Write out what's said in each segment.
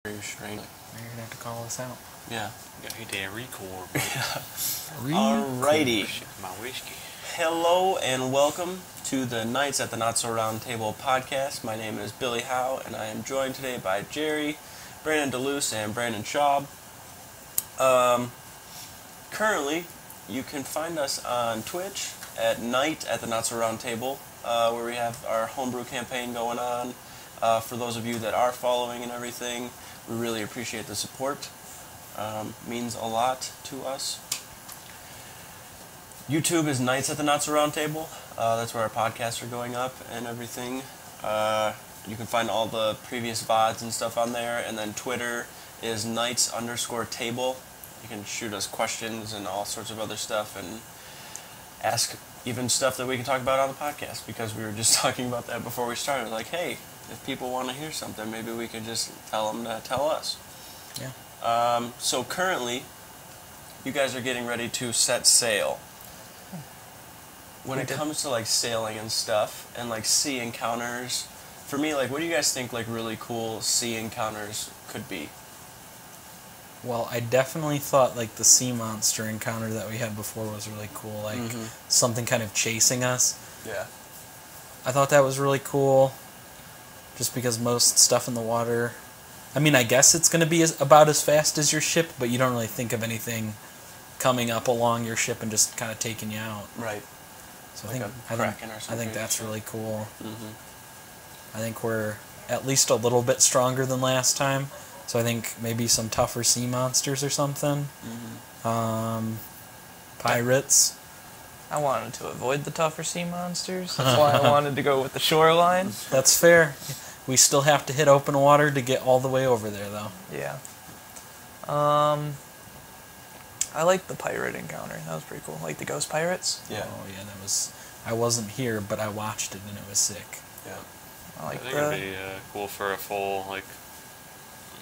Strange. Now you're gonna have to call us out. Yeah. Yeah, he did record. Alrighty. My whiskey. Hello and welcome to the Nights at the Not So Round Table podcast. My name is Billy Howe, and I am joined today by Gerry, Brandon DeLuce, and Brandon Schaub. Currently, you can find us on Twitch at Night at the Not So Round Table, where we have our homebrew campaign going on. For those of you that are following and everything, we really appreciate the support. Means a lot to us. YouTube is Nights at the Not So Round Table. That's where our podcasts are going up and everything. You can find all the previous VODs and stuff on there. And then Twitter is Nights_table. You can shoot us questions and all sorts of other stuff and ask even stuff that we can talk about on the podcast, because we were just talking about that before we started. Like, hey, if people want to hear something, maybe we can just tell them to tell us. Yeah. So currently, you guys are getting ready to set sail. When it comes to like sailing and stuff and like sea encounters, for me, like, what do you guys think like really cool sea encounters could be? Well, I definitely thought like the sea monster encounter that we had before was really cool. Like something kind of chasing us. Yeah. I thought that was really cool. Just because most stuff in the water, I mean, I guess it's going to be about as fast as your ship, but you don't really think of anything coming up along your ship and just kind of taking you out. Right. So Like I think that's really cool. Mm-hmm. I think we're at least a little bit stronger than last time. So I think maybe some tougher sea monsters or something. Pirates. I wanted to avoid the tougher sea monsters. That's why I wanted to go with the shoreline. That's fair. We still have to hit open water to get all the way over there, though. Yeah. I liked the pirate encounter. That was pretty cool. Like the ghost pirates. Yeah. Oh, yeah, that was... I wasn't here, but I watched it, and it was sick. Yeah. I think it'd be cool for a full, like,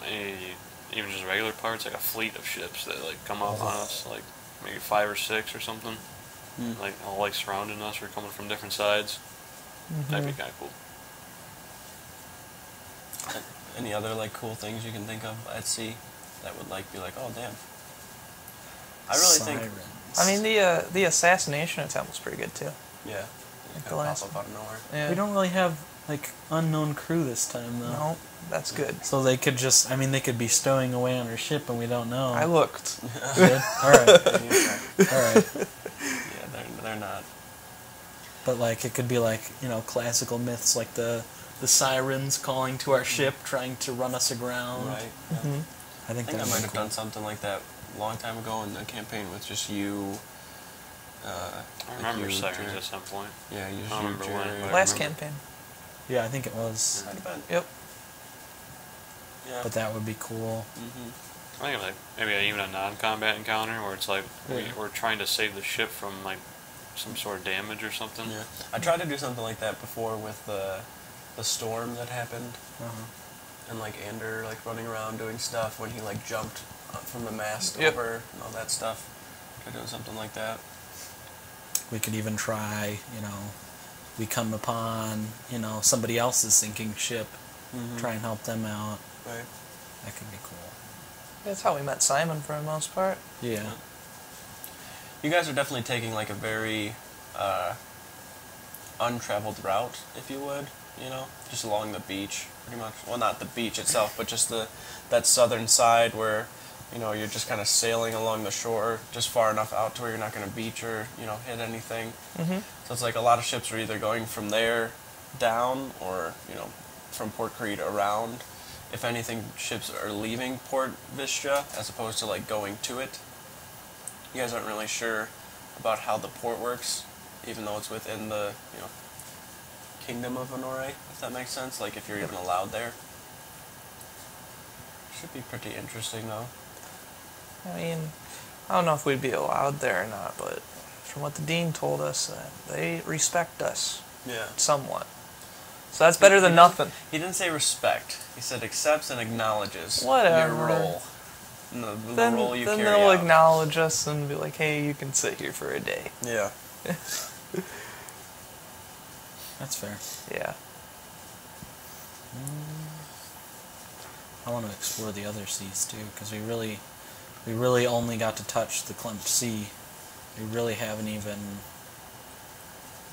maybe even just regular pirates, like a fleet of ships that like come up on us, like maybe 5 or 6 or something. Like all like surrounding us or coming from different sides. That'd be kind of cool. Any other like cool things you can think of at sea that would like be like, oh damn? I really think. I mean, the assassination attempt was pretty good too. Yeah. Like Kind of pop up out of nowhere. Yeah. We don't really have, like, unknown crew this time, though. No, that's good. So they could just, I mean, they could be stowing away on our ship and we don't know. I looked. Good? Alright. Alright. Yeah, they're not. But, like, it could be, like, you know, classical myths, like the sirens calling to our ship, trying to run us aground. Right. Yeah. I think I might have done something like that a long time ago in the campaign with just you. I remember sirens at some point. Yeah, you just I don't remember when. but I Last remember. campaign. Yeah, I think it was. Might have been. Yep. Yeah. But that would be cool. I think like maybe even a non-combat encounter where it's like Yeah. we're trying to save the ship from like some sort of damage or something. Yeah. I tried to do something like that before with the storm that happened, and like Ander like running around doing stuff when he like jumped from the mast over and all that stuff. Tried doing something like that. We could even try, you know, we come upon, you know, somebody else's sinking ship, try and help them out. Right. That could be cool. That's how we met Simon for the most part. Yeah. You guys are definitely taking like a very untraveled route, if you would, you know, just along the beach, pretty much. Well, not the beach itself, but just that southern side where, you know, you're just kind of sailing along the shore, just far enough out to where you're not going to beach or, you know, hit anything. So it's like a lot of ships are either going from there down or, you know, from Port Creed around. If anything, ships are leaving Port Vista as opposed to like going to it. You guys aren't really sure about how the port works, even though it's within the, you know, kingdom of Honore, if that makes sense. Like if you're even allowed there. Should be pretty interesting though. I mean, I don't know if we'd be allowed there or not, but from what the dean told us, they respect us Yeah. somewhat. So that's better than nothing. He didn't say respect. He said accepts and acknowledges Whatever. your role. The Then role you carry they'll out. acknowledge us and be like, hey, you can sit here for a day. Yeah. That's fair. Yeah. I want to explore the other seas too, because we really only got to touch the Klempt Sea. We really haven't even,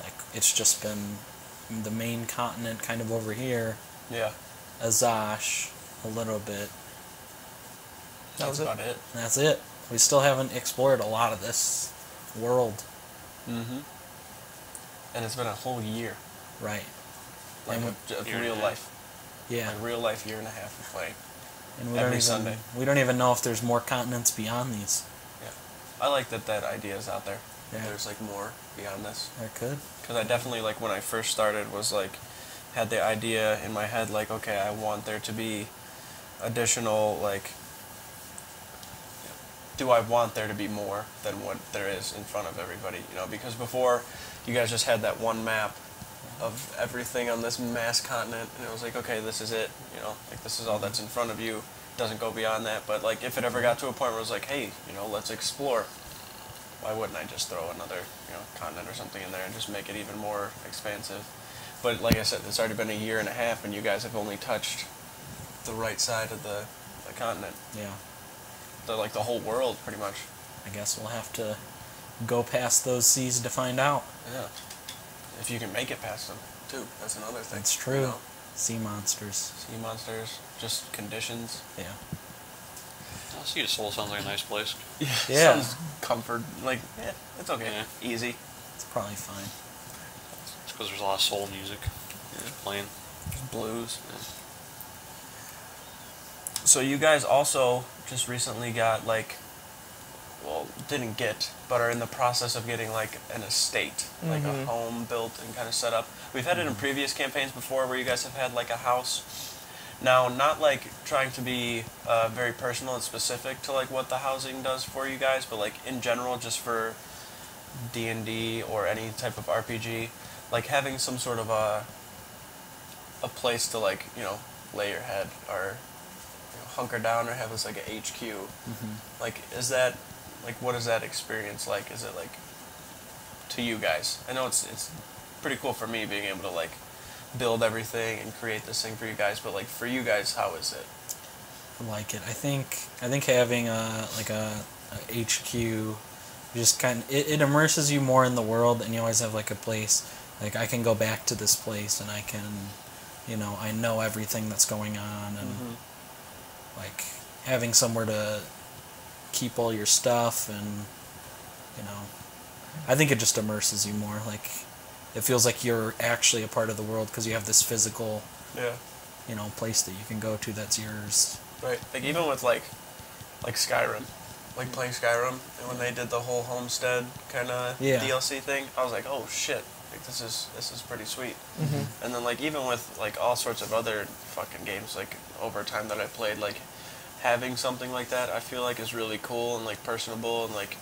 like, it's just been the main continent kind of over here, Yeah. Azash, a little bit. That's about it. And that's it. We still haven't explored a lot of this world. Mm-hmm. And it's been a whole year. Right. Like And of Year real and a life. Yeah. Like real life year and a half of playing. And we every don't even Sunday. we don't even know if there's more continents beyond these. Yeah. I like that idea is out there. Yeah. There's like more beyond this. There could. Because I definitely, like, when I first started was like, had the idea in my head, like, okay, I want there to be additional, like, do I want there to be more than what there is in front of everybody, you know? Because before, you guys just had that one map of everything on this mass continent, and it was like, okay, this is it, you know? Like, this is all that's in front of you. Doesn't go beyond that. But, like, if it ever got to a point where it was like, hey, you know, let's explore, why wouldn't I just throw another, you know, continent or something in there and just make it even more expansive? But like I said, it's already been a year and a half, and you guys have only touched the right side of the continent. Yeah. Like the whole world, pretty much. I guess we'll have to go past those seas to find out. Yeah. If you can make it past them, too. That's another thing. That's true. You know? Sea monsters. Sea monsters, just conditions. Yeah. Sea of Soul sounds like a nice place. Yeah. Sounds comfort. Like, yeah, it's okay. Yeah. Easy. It's probably fine. It's because there's a lot of soul music playing. Blues. Yeah. So you guys also just recently got, like, well, didn't get, but are in the process of getting, like, an estate, like a home built and kind of set up. We've had it in previous campaigns before where you guys have had, like, a house. Now, not, like, trying to be very personal and specific to, like, what the housing does for you guys, but, like, in general, just for D&D or any type of RPG, like, having some sort of a place to, like, you know, lay your head or hunker down or have this like a HQ. Like, is that, like, what is that experience like? Is it like to you guys? I know it's pretty cool for me being able to like build everything and create this thing for you guys, but like for you guys, how is it? I like it. I think having a HQ just kind of, it immerses you more in the world, and you always have like a place. Like, I can go back to this place and I can, you know, I know everything that's going on, and like having somewhere to keep all your stuff, and you know, I think it just immerses you more. Like, it feels like you're actually a part of the world because you have this physical, you know, place that you can go to that's yours. Right. Like, even with like Skyrim, like playing Skyrim, and when they did the whole homestead kind of DLC thing, I was like, oh shit, like this is pretty sweet. And then like even with like all sorts of other fucking games, like over time that I played, like having something like that, I feel like is really cool and like personable, and like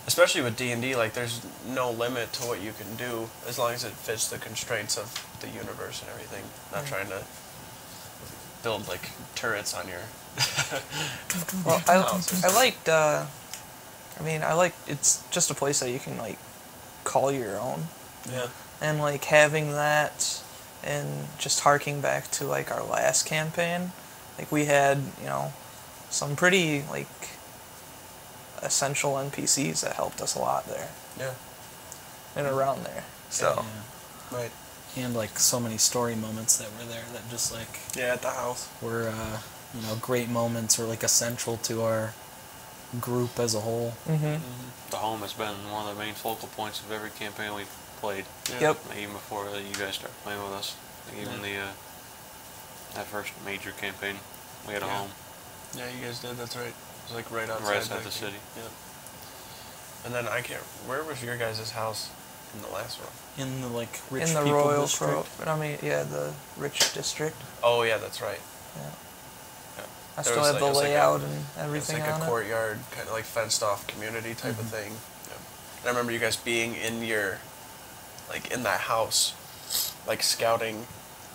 especially with D&D, like there's no limit to what you can do as long as it fits the constraints of the universe and everything. Not trying to build like turrets on your. Well, I liked. I mean, I like, it's just a place that you can like call your own. Yeah. And like having that, and just harking back to like our last campaign, like we had, you know, some pretty like essential NPCs that helped us a lot there. Yeah. And around there. So. Yeah. Right. And like so many story moments that were there that just like at the house were you know, great moments, or like essential to our group as a whole. The home has been one of the main focal points of every campaign we've played. Yep. Even before you guys started playing with us. Like even that first major campaign, we had a home. Yeah, you guys did. That's right. It was like right outside. Right outside the city. Yep. And then where was your guys' house in the last one? In the like rich in the people Royal district. Crow. I mean, yeah, the rich district. Oh yeah, that's right. Yeah. Yeah. I There still was have like- the it was like layout a- and everything It's like on a it. courtyard, kind of like fenced off community type of thing. Yeah. And I remember you guys being in your, like in that house, like scouting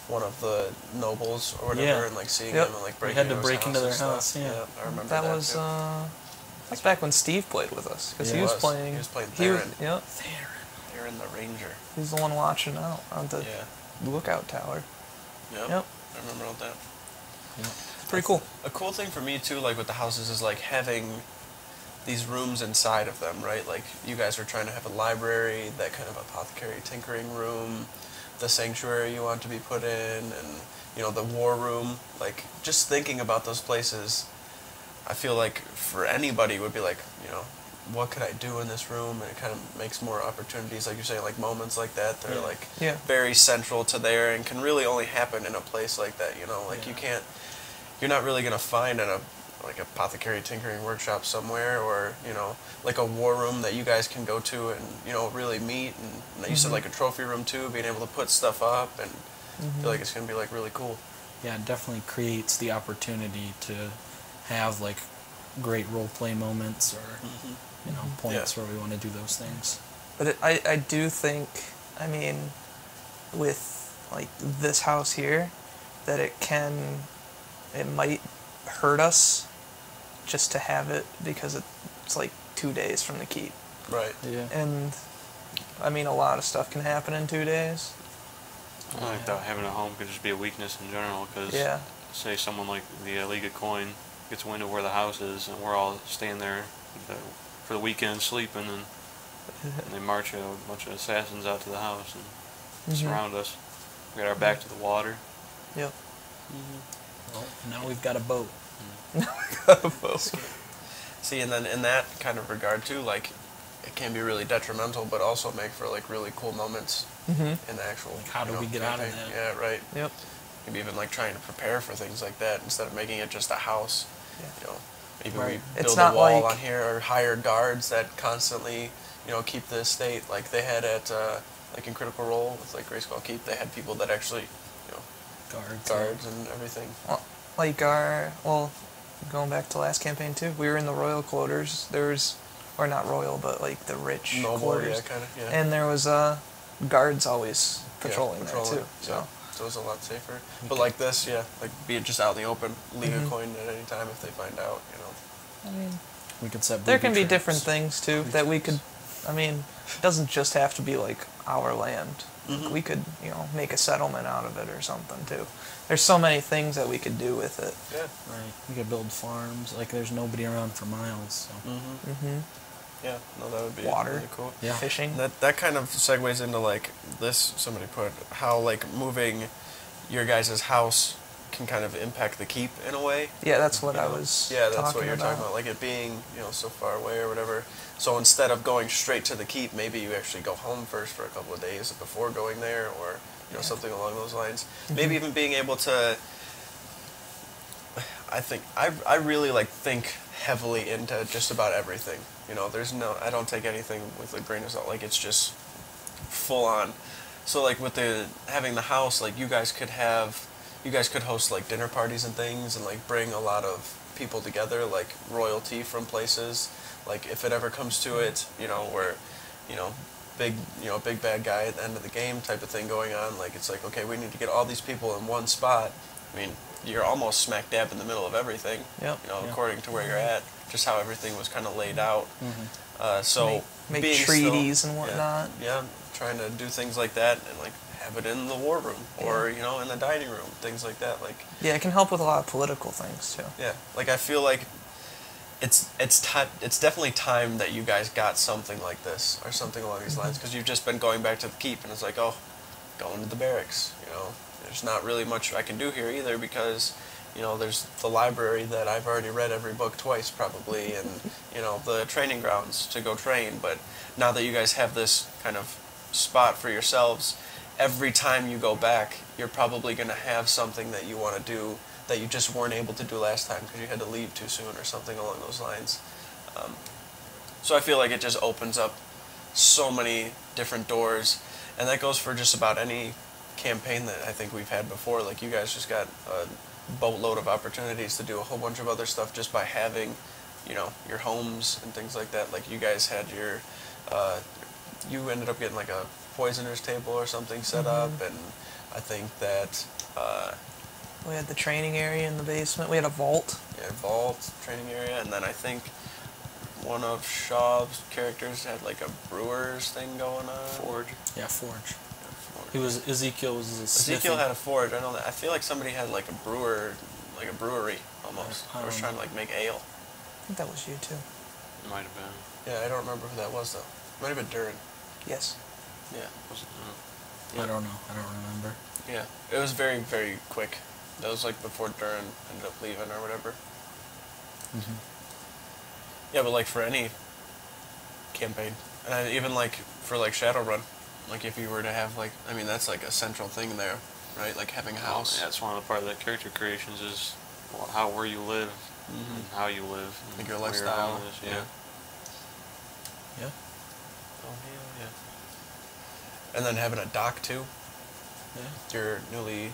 one of the nobles or whatever, Yeah. and like seeing Yep. them and like We breaking had to into his break into their and stuff. house, yeah. I remember That that was too. that's back when Steve played with us, because Yeah. he was He was. playing. He was playing he was- Theron. Yep. They're in the Ranger. He was the one watching out on the Yeah. lookout tower. Yep. Yep. I remember all that. Yeah. pretty cool. A cool thing for me too, like with the houses, is like having these rooms inside of them, right? Like you guys are trying to have a library, that kind of apothecary tinkering room, the sanctuary you want to be put in, and the war room. Like just thinking about those places, I feel like for anybody would be like, what could I do in this room? And it kind of makes more opportunities, like you say, like moments like that. They're like very central to there and can really only happen in a place like that. Like you're not really gonna find in a like apothecary tinkering workshop somewhere, or like a war room that you guys can go to and really meet. And you said like a trophy room too, being able to put stuff up, and I feel like it's gonna be like really cool. Yeah, it definitely creates the opportunity to have like great role play moments, or points where we want to do those things. But I do think, I mean, with like this house here, that it might hurt us just to have it, because it's like 2 days from the keep. Right. Yeah. And I mean, a lot of stuff can happen in 2 days. I like that having a home could just be a weakness in general, because say someone like the League of Coin gets wind of where the house is, and we're all staying there for the weekend sleeping, and they march a bunch of assassins out to the house and surround us. We got our back to the water. Yep. Well, now we've got a boat. See, and then in that kind of regard too, like it can be really detrimental, but also make for like really cool moments in the actual. Like how do we get out of that? Yeah, right. Yep. Maybe even like trying to prepare for things like that instead of making it just a house. Yeah. Maybe Right. we It's build not a wall like- on here, or hire guards that constantly, keep the estate. Like they had at like in Critical Role with like Grayskull Keep, they had people that actually, guards and everything. Well, like going back to last campaign too, we were in the royal quarters. There was, or not royal, but like the rich Noble, quarters. yeah, kind of, yeah. And there was guards always patrolling there too. So it was a lot safer. But like this, like be it just out in the open, leave a coin at any time if they find out. I mean, We could set. there booby can be traps. different things too that we could. I mean, it doesn't just have to be like our land. We could, make a settlement out of it or something too. There's so many things that we could do with it. Yeah. Right. We could build farms. Like there's nobody around for miles. So. Yeah. No, that would be Water. really cool. Yeah. Fishing. That kind of segues into like this. Somebody put how like moving your guys' house can kind of impact the keep in a way. Yeah, that's what I was. Yeah, that's talking what you're about. talking about. Like it being, so far away or whatever. So instead of going straight to the keep, maybe you actually go home first for a couple of days before going there, or something along those lines. Maybe even being able to. I think I really like think heavily into just about everything. I don't take anything with a grain of salt. Like it's just full on. So like with having the house, like you guys could host like dinner parties and things, and like bring a lot of people together, like royalty from places. Like if it ever comes to it, where, big bad guy at the end of the game type of thing going on. Like it's like, okay, we need to get all these people in one spot. I mean, you're almost smack dab in the middle of everything. Yep. According to where you're at, just how everything was kind of laid out. So Make being treaties and whatnot. Yeah, trying to do things like that and like have it in the war room or in the dining room, things like that. Like Yeah, it can help with a lot of political things too. yeah, like I feel like it's definitely time that you guys got something like this or something along these lines, because you've just been going back to the keep and it's like, oh, going to the barracks. There's not really much I can do here either, because there's the library that I've already read every book twice probably, and the training grounds to go train. But now that you guys have this kind of spot for yourselves, every time you go back, you're probably going to have something that you want to do that you just weren't able to do last time because you had to leave too soon or something along those lines. So I feel like it just opens up so many different doors, and that goes for just about any campaign that I think we've had before. Like you guys just got a boatload of opportunities to do a whole bunch of other stuff just by having, your homes and things like that. Like you guys had your, you ended up getting like a poisoner's table or something set up, and I think that We had the training area in the basement. We had a vault. yeah, vault, training area, and then I think one of Schaub's characters had like a brewer's thing going on. Forge. Yeah, forge. Forge. He was Ezekiel was a Ezekiel had a forge. I know that. I feel like somebody had like a brewer like a brewery almost. I I was don't trying to like make ale. I think that was you too. Might have been. Yeah, I don't remember who that was though. Might have been Durin. Yes. Yeah. Was it, I don't know. I don't remember. Yeah. It was very, very quick. That was like before Durin ended up leaving or whatever. Mm-hmm. Yeah, but like for any campaign, and even like for like Shadowrun, like if you were to have like, I mean that's like a central thing there, right? Like having a house. Yeah, it's one of the part of that character creations is where you live and how you live. And Like your where lifestyle. home is, Yeah. Yeah. Oh hell yeah. And then having a dock too. Yeah. Your newly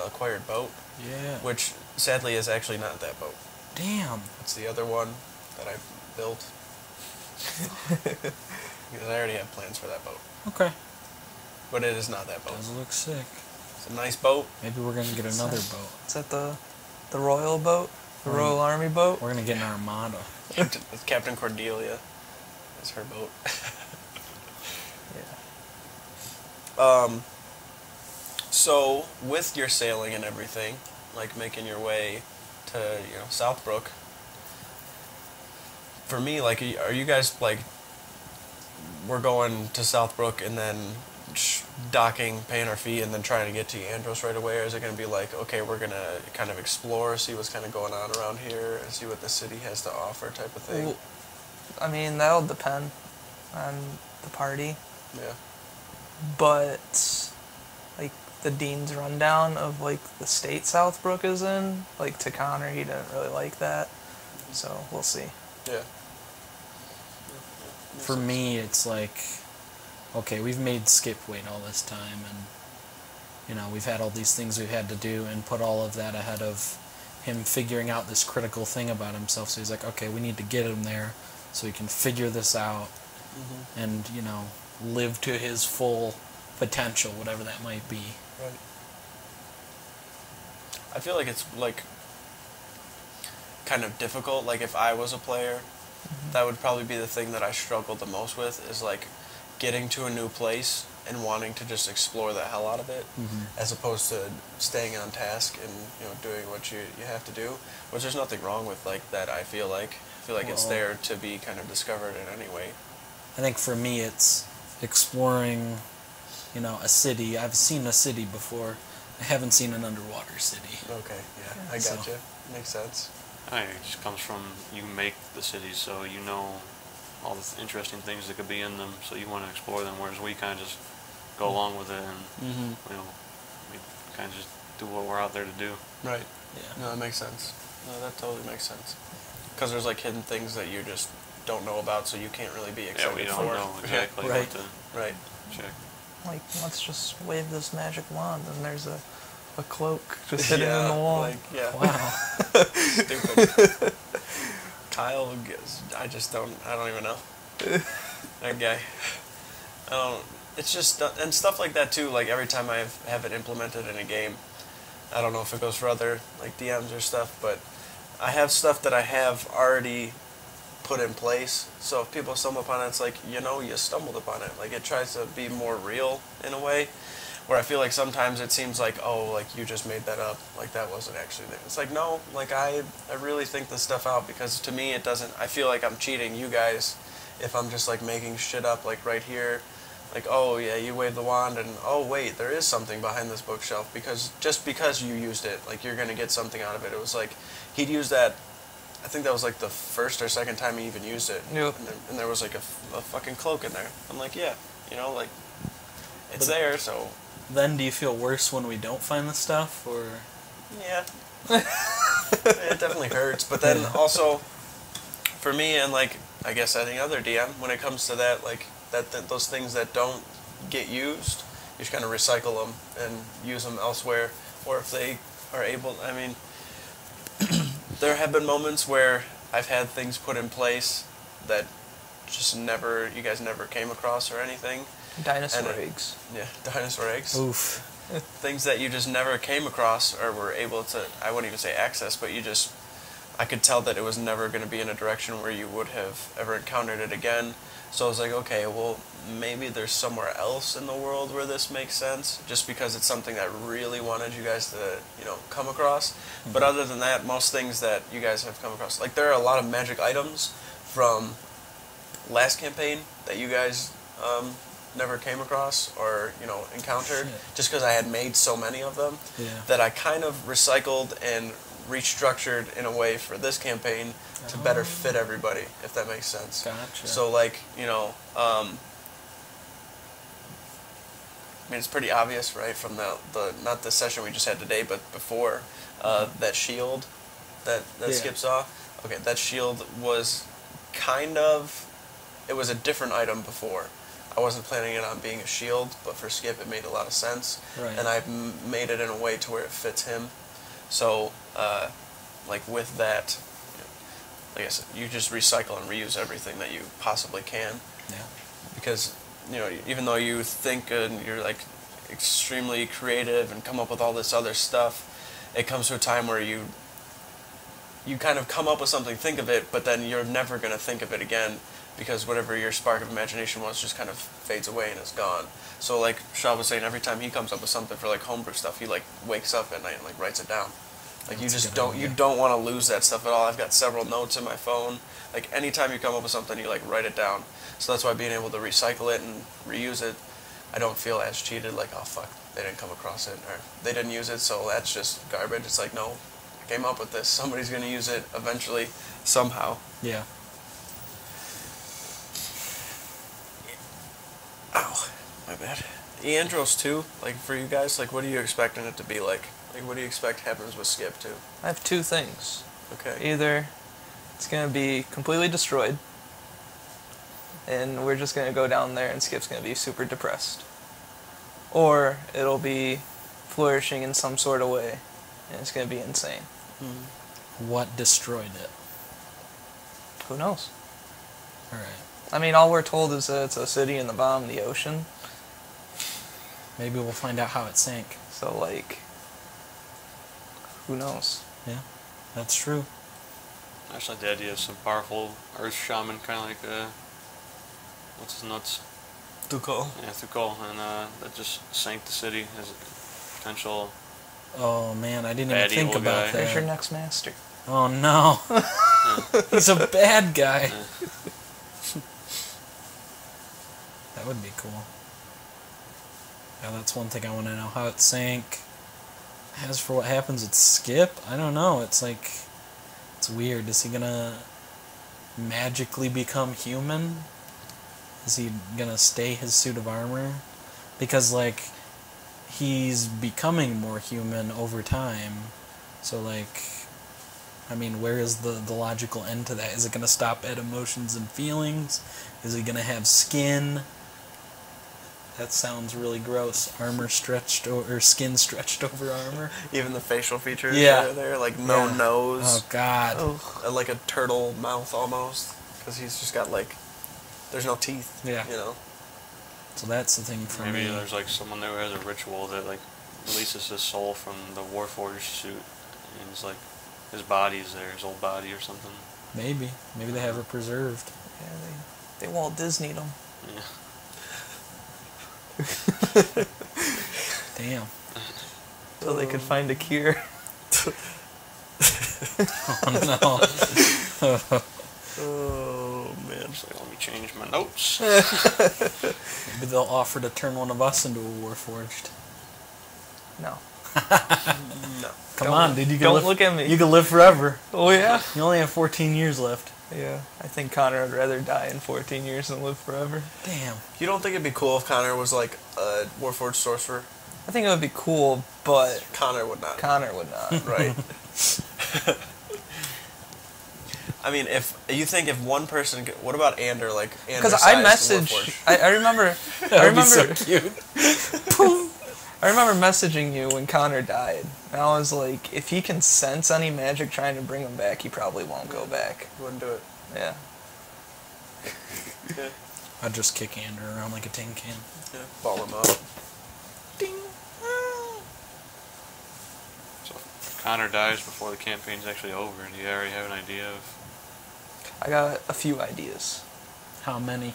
acquired boat, Yeah. which sadly is actually not that boat. Damn. It's the other one that I built. Because I already have plans for that boat. Okay. But it is not that boat. Does look sick. It's a nice boat. Maybe we're gonna get another boat. Is that the Royal boat? The Mm. Royal Army boat? We're gonna get an armada. It's Captain Cordelia. That's her boat. Yeah. So with your sailing and everything, like making your way to, Southbrook, for me, like, are you guys, like, we're going to Southbrook and then docking, paying our fee, and then trying to get to Andros right away? Or is it going to be like, okay, we're going to kind of explore, see what's kind of going on around here, and see what the city has to offer type of thing? Well, I mean, that'll depend on the party. Yeah. But, like, the Dean's rundown of, like, the state Southbrook is in, like, to Connor, he didn't really like that. So, we'll see. Yeah. For me, it's like, okay, we've made Skip wait all this time, and we've had all these things we've had to do, and put all of that ahead of him figuring out this critical thing about himself. So he's like, okay, we need to get him there so he can figure this out and live to his full potential, whatever that might be. Right. I feel like it's like kind of difficult. Like if I was a player, that would probably be the thing that I struggled the most with, is like getting to a new place and wanting to just explore the hell out of it, as opposed to staying on task and doing what you have to do. Which there's nothing wrong with like that. I feel like it's Well, there to be kind of discovered in any way. I think for me, it's exploring, a city. I've seen a city before. I haven't seen an underwater city. Okay, yeah, I So- gotcha. Makes sense. I think it just comes from you make the cities, so you know all the interesting things that could be in them, so you want to explore them, whereas we kind of just go along with it and, we kind of just do what we're out there to do. Right. Yeah. No, that makes sense. No, that totally makes sense. Because there's like hidden things that you just don't know about, so you can't really be excited Yeah, we for. don't know exactly Right. what to Right. check. Like, let's just wave this magic wand, and there's a cloak just sitting in the wall. Like, yeah. Wow. Stupid. Kyle, I don't even know. That guy. It's just, and stuff like that too, like every time I have it implemented in a game, I don't know if it goes for other like DMs or stuff, but I have stuff that I have already put in place, so if people stumble upon it, it's like, you stumbled upon it. Like it tries to be more real in a way, where I feel like sometimes it seems like, oh, like you just made that up, like that wasn't actually there. It's like, no, like I really think this stuff out, because to me it doesn't, I feel like I'm cheating you guys if I'm just like making shit up like right here, like, oh yeah, you waved the wand and oh wait, there is something behind this bookshelf, because you used it, like you're gonna get something out of it. It was like, he'd use that, I think that was like the first or second time he even used it. Yep. And there was like a fucking cloak in there. I'm like, yeah, like, it's there, so. Then do you feel worse when we don't find the stuff, or? Yeah. It definitely hurts. But then also, for me and like, I guess any other DM, when it comes to that, like, those things that don't get used, you just kind of recycle them and use them elsewhere. Or if they are able, I mean, there have been moments where I've had things put in place that just you guys never came across or anything. Dinosaur And eggs. Yeah, dinosaur eggs. Oof. Things that you just never came across or were able to, I wouldn't even say access, but you just I could tell that it was never going to be in a direction where you would have ever encountered it again. So I was like, okay, well, maybe there's somewhere else in the world where this makes sense, just because it's something that I really wanted you guys to, come across. Mm-hmm. But other than that, most things that you guys have come across, like there are a lot of magic items from last campaign that you guys never came across or encountered, just because I had made so many of them that I kind of recycled and restructured in a way for this campaign to better fit everybody, if that makes sense. Gotcha. So like I mean, it's pretty obvious, right, from the not the session we just had today, but before that shield that Skip saw. Okay, that shield was it was a different item before. I wasn't planning it on being a shield, but for Skip it made a lot of sense. Right. And I've made it in a way to where it fits him. So, like with that, like I said, you just recycle and reuse everything that you possibly can. Yeah. Because, even though you think and you're like extremely creative and come up with all this other stuff, it comes to a time where you kind of come up with something, think of it, but then you're never going to think of it again, because whatever your spark of imagination was just kind of fades away and is gone. So like Schaub was saying, every time he comes up with something for like homebrew stuff, he like wakes up at night and like writes it down. Like you just don't want to lose that stuff at all. I've got several notes in my phone. Like anytime you come up with something, you like write it down. So that's why being able to recycle it and reuse it, I don't feel as cheated. Like, oh fuck, they didn't come across it, or they didn't use it, so that's just garbage. It's like, no, I came up with this. Somebody's gonna use it eventually, somehow. Yeah. Ow, my bad. Eandros too, like for you guys, like what are you expecting it to be like? Like what do you expect happens with Skip too? I have two things. Okay. Either it's going to be completely destroyed, and we're just going to go down there and Skip's going to be super depressed. Or it'll be flourishing in some sort of way, and it's going to be insane. What destroyed it? Who knows? Alright. I mean, all we're told is that it's a city in the bottom of the ocean. Maybe we'll find out how it sank. So, like, who knows? Yeah, that's true. I just like the idea of some powerful earth shaman, kind of like, what's his nuts? Tukul. Yeah, Thukol, and that just sank the city as a potential. Oh man, I didn't Bad even think evil about guy. that. There's your next master. Oh no. He's a bad guy. Yeah. That would be cool. Yeah, that's one thing I want to know, how it sank. As for what happens with Skip, I don't know. It's like, it's weird. Is he gonna magically become human? Is he gonna stay his suit of armor? Because, like, he's becoming more human over time. So, like, I mean, where is the logical end to that? Is it gonna stop at emotions and feelings? Is he gonna have skin? That sounds really gross. Armor stretched or skin stretched over armor. Even the facial features Yeah. are there, like no nose. Oh god. Like a turtle mouth almost, because he's just got like, there's no teeth. Yeah. So that's the thing for Maybe me. there's like someone there who has a ritual that like releases his soul from the Warforged suit, and it's like his body's there, his old body or something. Maybe they have it preserved. Yeah, they Walt Disneyed him. Yeah. Damn. So they could find a cure. Oh no. Oh man. It's like, let me change my notes. Maybe they'll offer to turn one of us into a Warforged. No. No. Come on, dude. You can Don't live, look at me. You can live forever. Oh, yeah? You only have 14 years left. Yeah. I think Connor would rather die in 14 years than live forever. Damn. You don't think it'd be cool if Connor was like a Warforged sorcerer? I think it would be cool, but Connor would not. Connor would not. Right. I mean, if you think if one person, what about Ander? Like Ander Because I sized messaged. Warforged? I remember. That would be so cute. I remember messaging you when Connor died, and I was like, if he can sense any magic trying to bring him back, he probably won't go back. Wouldn't do it. Yeah. Yeah. I'd just kick Andrew around like a tin can. Yeah. Ball him up. Ding. So Connor dies before the campaign's actually over? Do you already have an idea of? I got a few ideas. How many?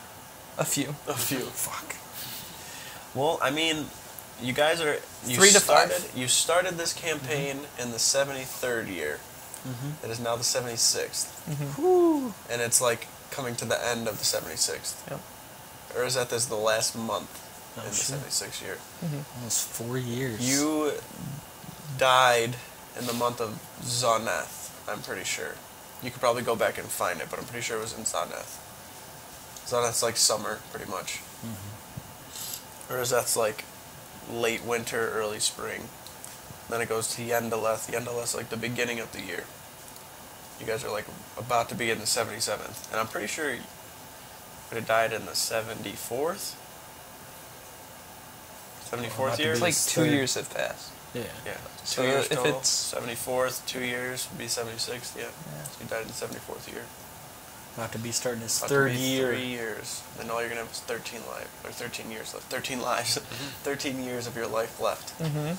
A few. A few. Fuck. Well, I mean, you guys are... 3 to 5. You started this campaign in the 73rd year. Mm-hmm. It is now the 76th. Woo. And it's like coming to the end of the 76th. Yep. Or is that this the last month Oh, in the shit. 76th year? Almost 4 years. You died in the month of Zoneth, I'm pretty sure. You could probably go back and find it, but I'm pretty sure it was in Zoneth. Zoneth's like summer, pretty much. Whereas that's like late winter, early spring. Then it goes to Yendeleth. Yendeleth's like the beginning of the year. You guys are like about to be in the 77th. And I'm pretty sure you would have died in the 74th? 74th year? It's like It's 2 third. years have passed. Yeah. Yeah, So 2 years if total. it's- 74th, 2 years would be 76th. Yeah. So you died in the 74th year. About to be starting his About to third be year. 3 years. Then all you're gonna have is 13 lives, or 13 years left. 13 lives. 13 years of your life left. Mm-hmm. And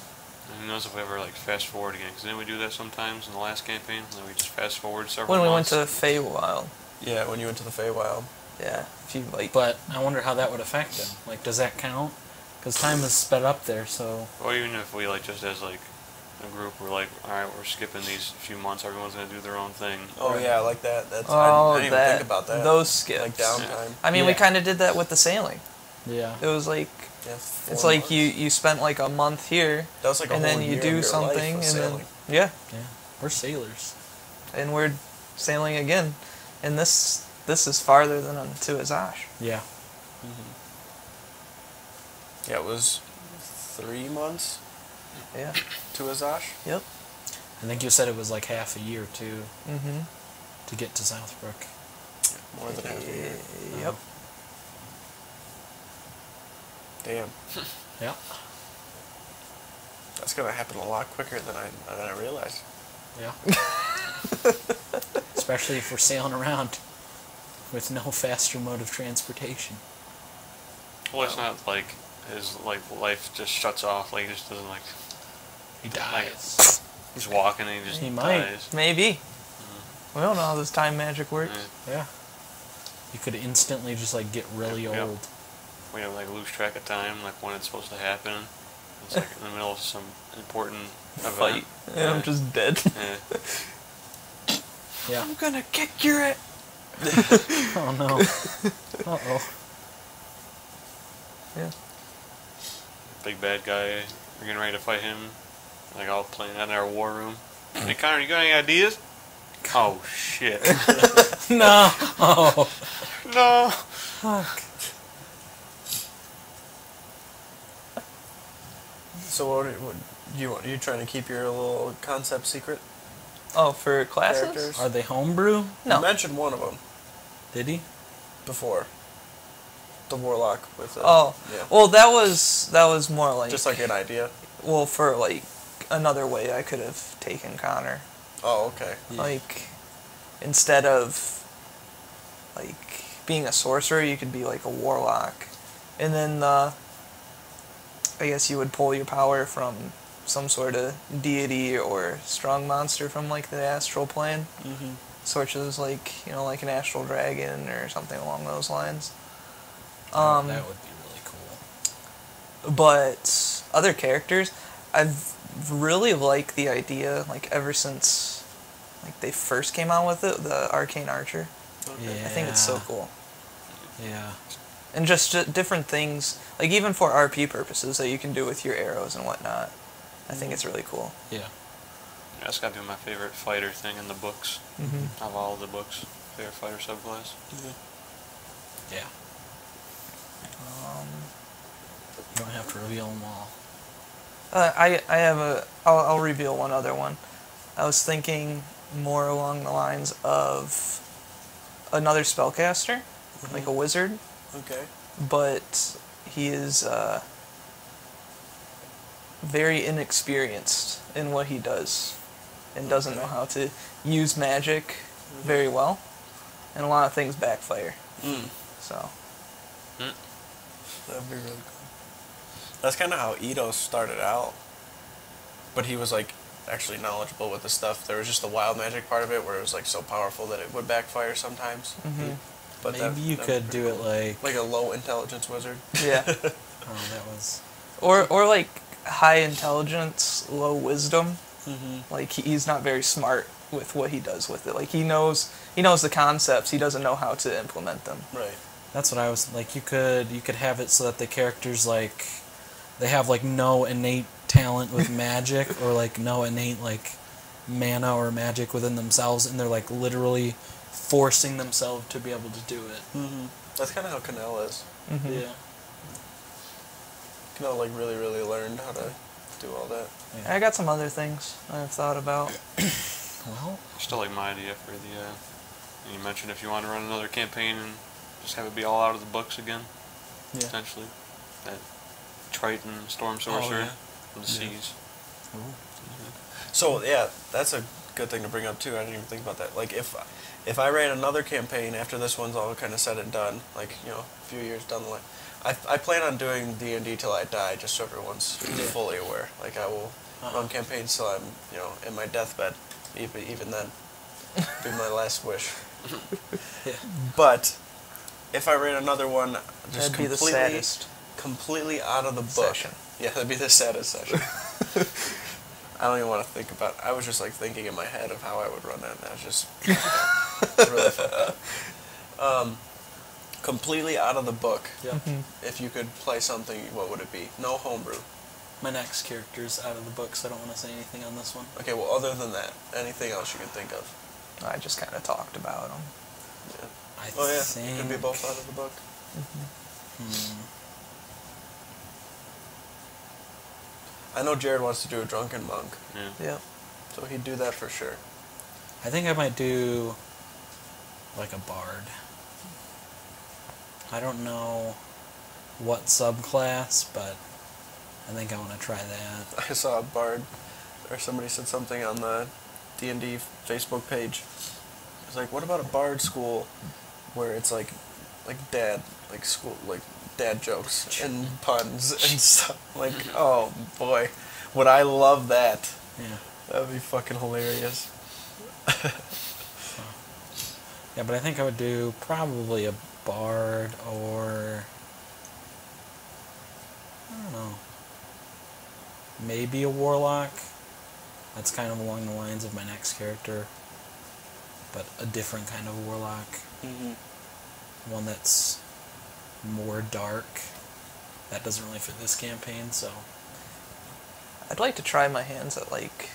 who knows if we ever like fast forward again? Because didn't we do that sometimes in the last campaign? Then we just fast forward several When we went months. to Feywild. Yeah, when you went to the Feywild. Yeah. If you like. But I wonder how that would affect him. Like, does that count? Because time is sped up there, so... Or even if we like just as like a group, we're like, all right, we're skipping these few months. Everyone's gonna do their own thing. Oh yeah, I like that. That's Oh, I didn't even that. think about that. Those skips. Like downtime. I mean, we Yeah. kind of did that with the sailing. Yeah. It was like Yeah, it's 4 like months. you spent like a month here, That was like a and whole then you year of do your something, life and of then sailing. yeah, Yeah. We're sailors. and we're sailing again, and this is farther than to Azash. Yeah. Yeah, it was 3 months Yeah. to Azash. Yep. I think you said it was like half a year, too, Mm-hmm. to get to Southbrook. More than half a year. Yep. Damn, Yeah. that's gonna happen a lot quicker than I realized. Yeah. Especially if we're sailing around with no faster mode of transportation. Well, it's not like his like life just shuts off. Like he just doesn't like. He Like, dies. he's walking and he just He might. dies. Maybe. We don't know how this time magic works. Yeah. Yeah. You could instantly just like get really Yep. old. We have like lose track of time, like when it's supposed to happen. It's like in the middle of some important Fight. event. And I'm just dead. Yeah. Yeah. I'm gonna kick your ass. Oh no. Uh-oh. Yeah. Big bad guy. We're getting ready to fight him. Like all playing out in our war room. Hey Connor, you got any ideas? Oh shit. No. Oh. No. Fuck. So what do you want? You trying to keep your little concept secret? Oh, for classes? Characters? Are they homebrew? No. You mentioned one of them Did he? before. The warlock with. Oh. Yeah. Well, that was more like Just like an idea. well, for like another way I could have taken Connor. Oh, okay. Yeah. Like instead of like being a sorcerer, you could be like a warlock, and then I guess you would pull your power from some sort of deity or strong monster from like the astral plane, Mm-hmm. such as like like an astral dragon or something along those lines. That would be really cool. But other characters, I've really liked the idea, like ever since like they first came out with it, the Arcane Archer. Yeah. I think it's so cool. Yeah. And just different things, like even for RP purposes that you can do with your arrows and whatnot. I think it's really cool. Yeah. Yeah, that's gotta be my favorite fighter thing in the books. Mm-hmm. Of all the books. Favorite fighter subclass. Yeah. You don't have to reveal them all. I have I'll reveal one other one. I was thinking more along the lines of another spellcaster, like a wizard, Okay. but he is very inexperienced in what he does and doesn't know how to use magic very well, and a lot of things backfire. Mm. So That'd be really cool. That's kind of how Ito started out. But he was like actually knowledgeable with the stuff. There was just the wild magic part of it where it was like so powerful that it would backfire sometimes. Mm-hmm. But Maybe you that'd could be do pretty it cool. Like a low intelligence wizard. Yeah. Oh, that was. Or like high intelligence, low wisdom. Mm-hmm. Like he's not very smart with what he does with it. Like he knows the concepts, he doesn't know how to implement them. Right. That's what I was like. You could have it so that the characters like they have like no innate talent with magic or like no innate like mana or magic within themselves, and they're like literally forcing themselves to be able to do it. Mm-hmm. That's kind of how Canel is. Mm-hmm. Yeah. Canel like really learned how to do all that. I got some other things I've thought about. Well, Still like my idea for the. You mentioned if you want to run another campaign and just have it be all out of the books again, yeah. potentially. That Triton Storm Sorcerer yeah. from the seas. Ooh. So yeah, that's a good thing to bring up too. I didn't even think about that. Like if I ran another campaign after this one's all kind of said and done, like a few years down the line, I plan on doing D&D till I die, just so everyone's fully aware. Like I will run campaigns till I'm in my deathbed, even then, be my last wish. Yeah. But if I ran another one, just That'd be the saddest completely out of the book. session. Yeah, that'd be the saddest session. I don't even want to think about it. I was just like thinking in my head of how I would run that, and that was just really fun. Completely out of the book. Yeah. Mm-hmm. If you could play something, what would it be? No homebrew. My next character's out of the book, so I don't want to say anything on this one. Okay, well, other than that, anything else you can think of? I just kind of talked about them. Yeah. I Oh yeah, think. could be both out of the book. I know Jared wants to do a drunken monk, Yeah. Yep. so he'd do that for sure. I think I might do like a bard. I don't know what subclass, but I think I want to try that. I saw a bard, or somebody said something on the D&D Facebook page. It's like, what about a bard school where it's like dad, like school, like dad jokes and puns and stuff. Like, oh boy, would I love that? Yeah. That'd be fucking hilarious. Yeah, but I think I would do probably a bard or I don't know. Maybe a warlock. That's kind of along the lines of my next character, but a different kind of warlock. Mm-hmm. One that's more dark. That doesn't really fit this campaign, so I'd like to try my hands at like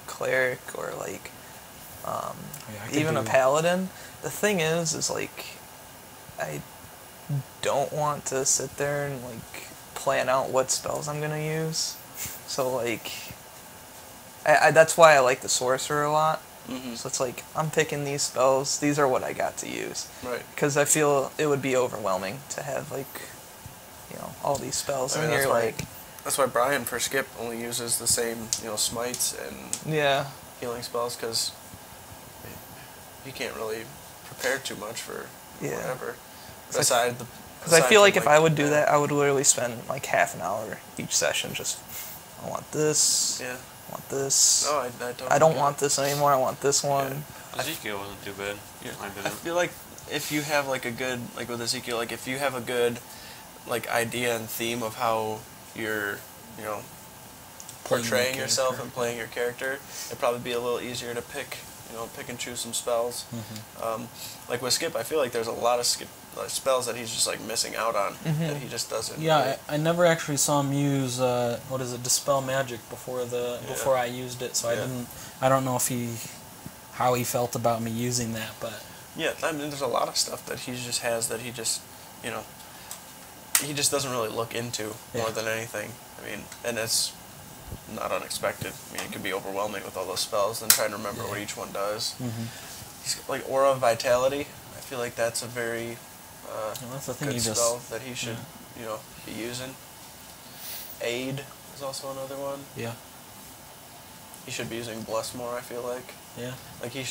cleric or like yeah, I could even a do- paladin. The thing is like I don't want to sit there and like plan out what spells I'm gonna use. So like I that's why I like the sorcerer a lot. Mm-hmm. So it's like I'm picking these spells. These are what I got to use. Right. Because I feel it would be overwhelming to have like all these spells, I mean, and that's you're why- like That's why Brian for Skip only uses the same, smites and yeah. healing spells, because he can't really prepare too much for Yeah. whatever. It's like- Because Because I feel like if I would do that, I would literally spend like half an hour each session just, I want this, Yeah. I want this. No, I don't. I don't want this anymore, I want this one. Ezekiel wasn't too bad. Yeah. I I didn't. feel like if you have like a good, like with Ezekiel, like if you have a good, like idea and theme of how you're, Playing your portraying yourself character. and playing your character, it'd probably be a little easier to pick and choose some spells. Like with Skip, I feel like there's a lot of spells that he's just like missing out on that he just doesn't. Yeah, really- I never actually saw him use dispel magic before before I used it, so Yeah. I don't know how he felt about me using that, but Yeah, I mean, there's a lot of stuff that he just has that he just, he just doesn't really look into more Yeah. than anything. I mean, and it's not unexpected. I mean, it can be overwhelming with all those spells and trying to remember what each one does. He's like Aura of Vitality. I feel like that's a very well, that's the thing good you just spell that he should, be using. Aid is also another one. yeah. He should be using Bless more, I feel like. Yeah. Like he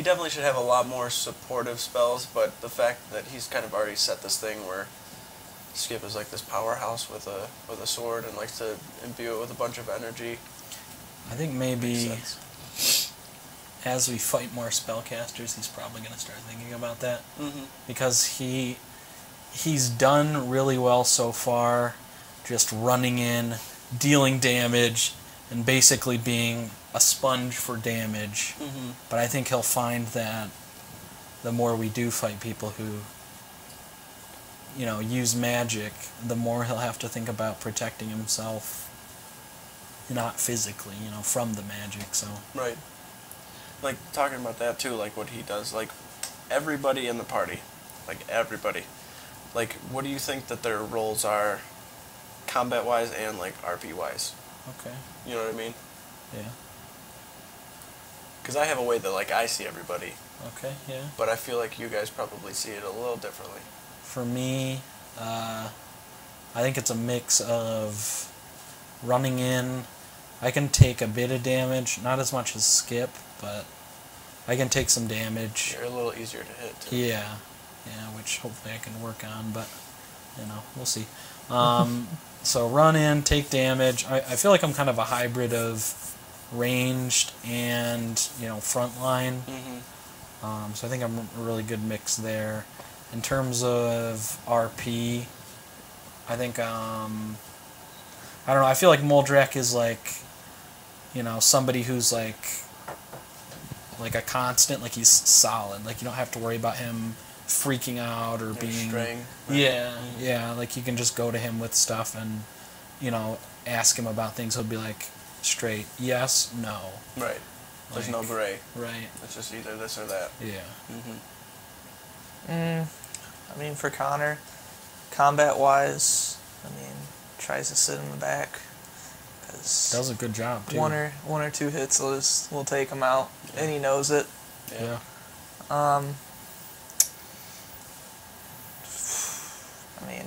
definitely should have a lot more supportive spells, but the fact that he's kind of already set this thing where Skip is like this powerhouse with a sword and likes to imbue it with a bunch of energy. I think Makes maybe sense. as we fight more spellcasters, he's probably going to start thinking about that. Mm-hmm. Because he's done really well so far, just running in, dealing damage, and basically being a sponge for damage. Mm-hmm. But I think he'll find that the more we do fight people who, use magic, the more he'll have to think about protecting himself, not physically, from the magic. So Right. Like, talking about that, too, like, what he does, like, everybody in the party, like, everybody, like, what do you think that their roles are, combat-wise and, like, RP-wise? okay, You know what I mean? yeah, Because I have a way that, like, I see everybody, okay, yeah. but I feel like you guys probably see it a little differently. For me, I think it's a mix of running in. I can take a bit of damage, not as much as Skip, but I can take some damage. You're a little easier to hit, too. Yeah, which hopefully I can work on, but, we'll see. So run in, take damage. I feel like I'm kind of a hybrid of ranged and, frontline. Mm-hmm. So I think I'm a really good mix there. In terms of RP, I think, I don't know, I feel like Moldrak is like, somebody who's like a constant, like he's solid. Like you don't have to worry about him freaking out or being... Straying. Right? Yeah, like you can just go to him with stuff and, ask him about things. He'll be like, straight, yes, no. Right. There's no gray. Right. It's just either this or that. Yeah. Mm-hmm. I mean, for Connor, combat-wise, tries to sit in the back. Does a good job, too. One or two hits will take him out, and he knows it. Yeah.